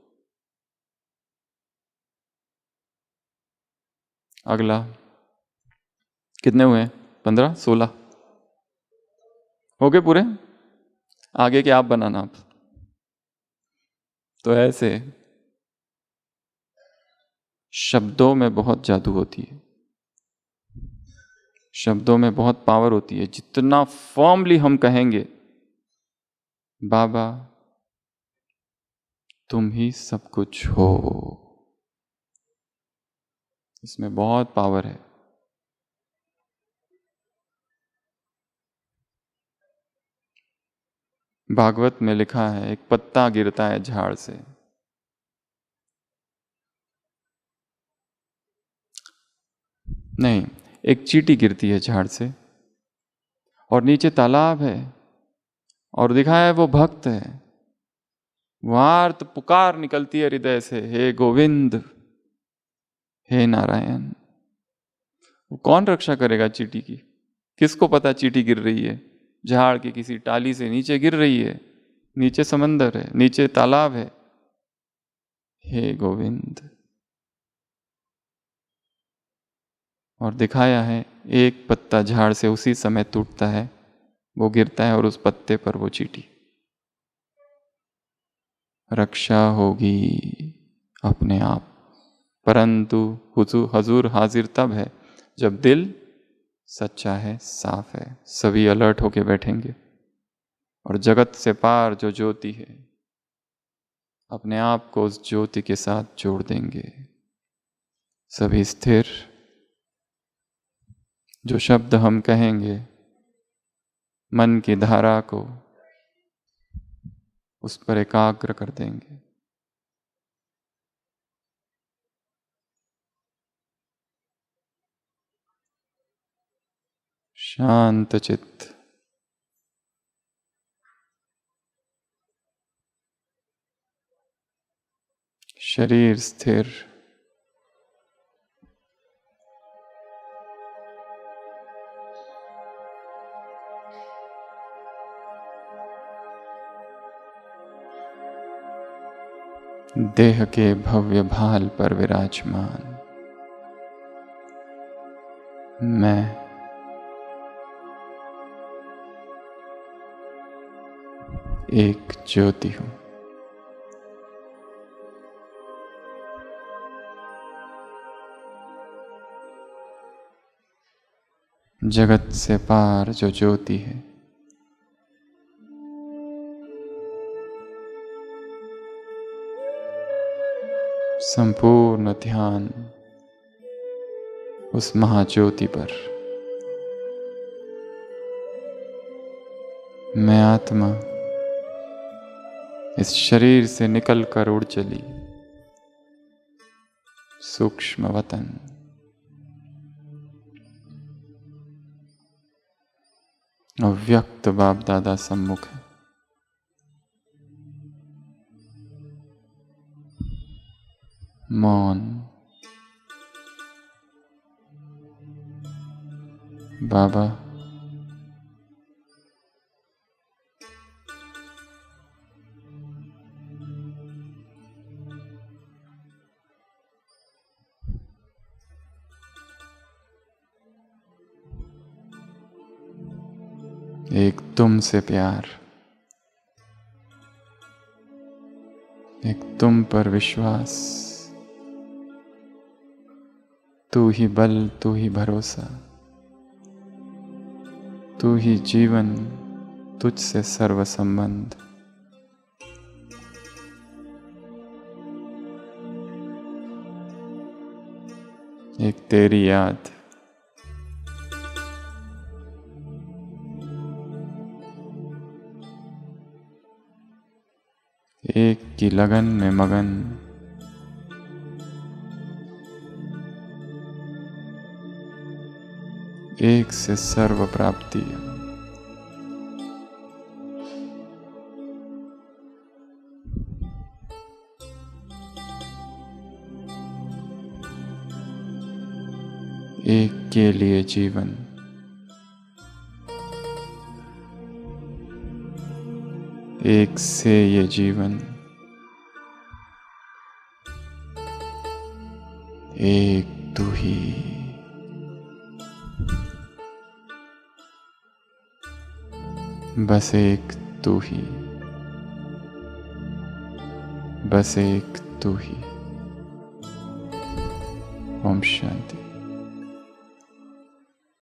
अगला कितने हुए? 15, 16 हो गए पूरे? आगे के आप बनाना आप। तो ऐसे शब्दों में बहुत जादू होती है, शब्दों में बहुत पावर होती है। जितना फॉर्मली हम कहेंगे बाबा तुम ही सब कुछ हो, इसमें बहुत पावर है। भागवत में लिखा है एक पत्ता गिरता है झाड़ से, नहीं, एक चींटी गिरती है झाड़ से और नीचे तालाब है और दिखा है वो भक्त है। वहां तो पुकार निकलती है हृदय से, हे गोविंद, हे नारायण। कौन रक्षा करेगा चींटी की? किसको पता चींटी गिर रही है? झाड़ की किसी टाली से नीचे गिर रही है, नीचे समंदर है, नीचे तालाब है। हे गोविंद। और दिखाया है एक पत्ता झाड़ से उसी समय टूटता है, वो गिरता है और उस पत्ते पर वो चींटी। रक्षा होगी अपने आप, परंतु हजूर हाजिर तब है जब दिल सच्चा है, साफ है। सभी अलर्ट होके बैठेंगे और जगत से पार जो ज्योति है अपने आप को उस ज्योति के साथ जोड़ देंगे। सभी स्थिर। जो शब्द हम कहेंगे मन की धारा को उस पर एकाग्र कर देंगे। शांत चित्त, शरीर स्थिर, देह के भव्य भाल पर विराजमान मैं एक ज्योति हूं। जगत से पार जो ज्योति है संपूर्ण ध्यान उस महाज्योति पर। मैं आत्मा इस शरीर से निकलकर उड़ चली सूक्ष्म वतन। अव्यक्त बाप दादा सम्मुख है। मौन। बाबा एक तुमसे प्यार, एक तुम पर विश्वास। तू ही बल, तू ही भरोसा, तू ही जीवन, तुझसे सर्व संबंध। एक तेरी याद, एक की लगन में मगन। एक से सर्व प्राप्ति। एक के लिए जीवन, एक से ये जीवन, एक तू ही, बस एक तू ही, बस एक तू ही। ओम शांति।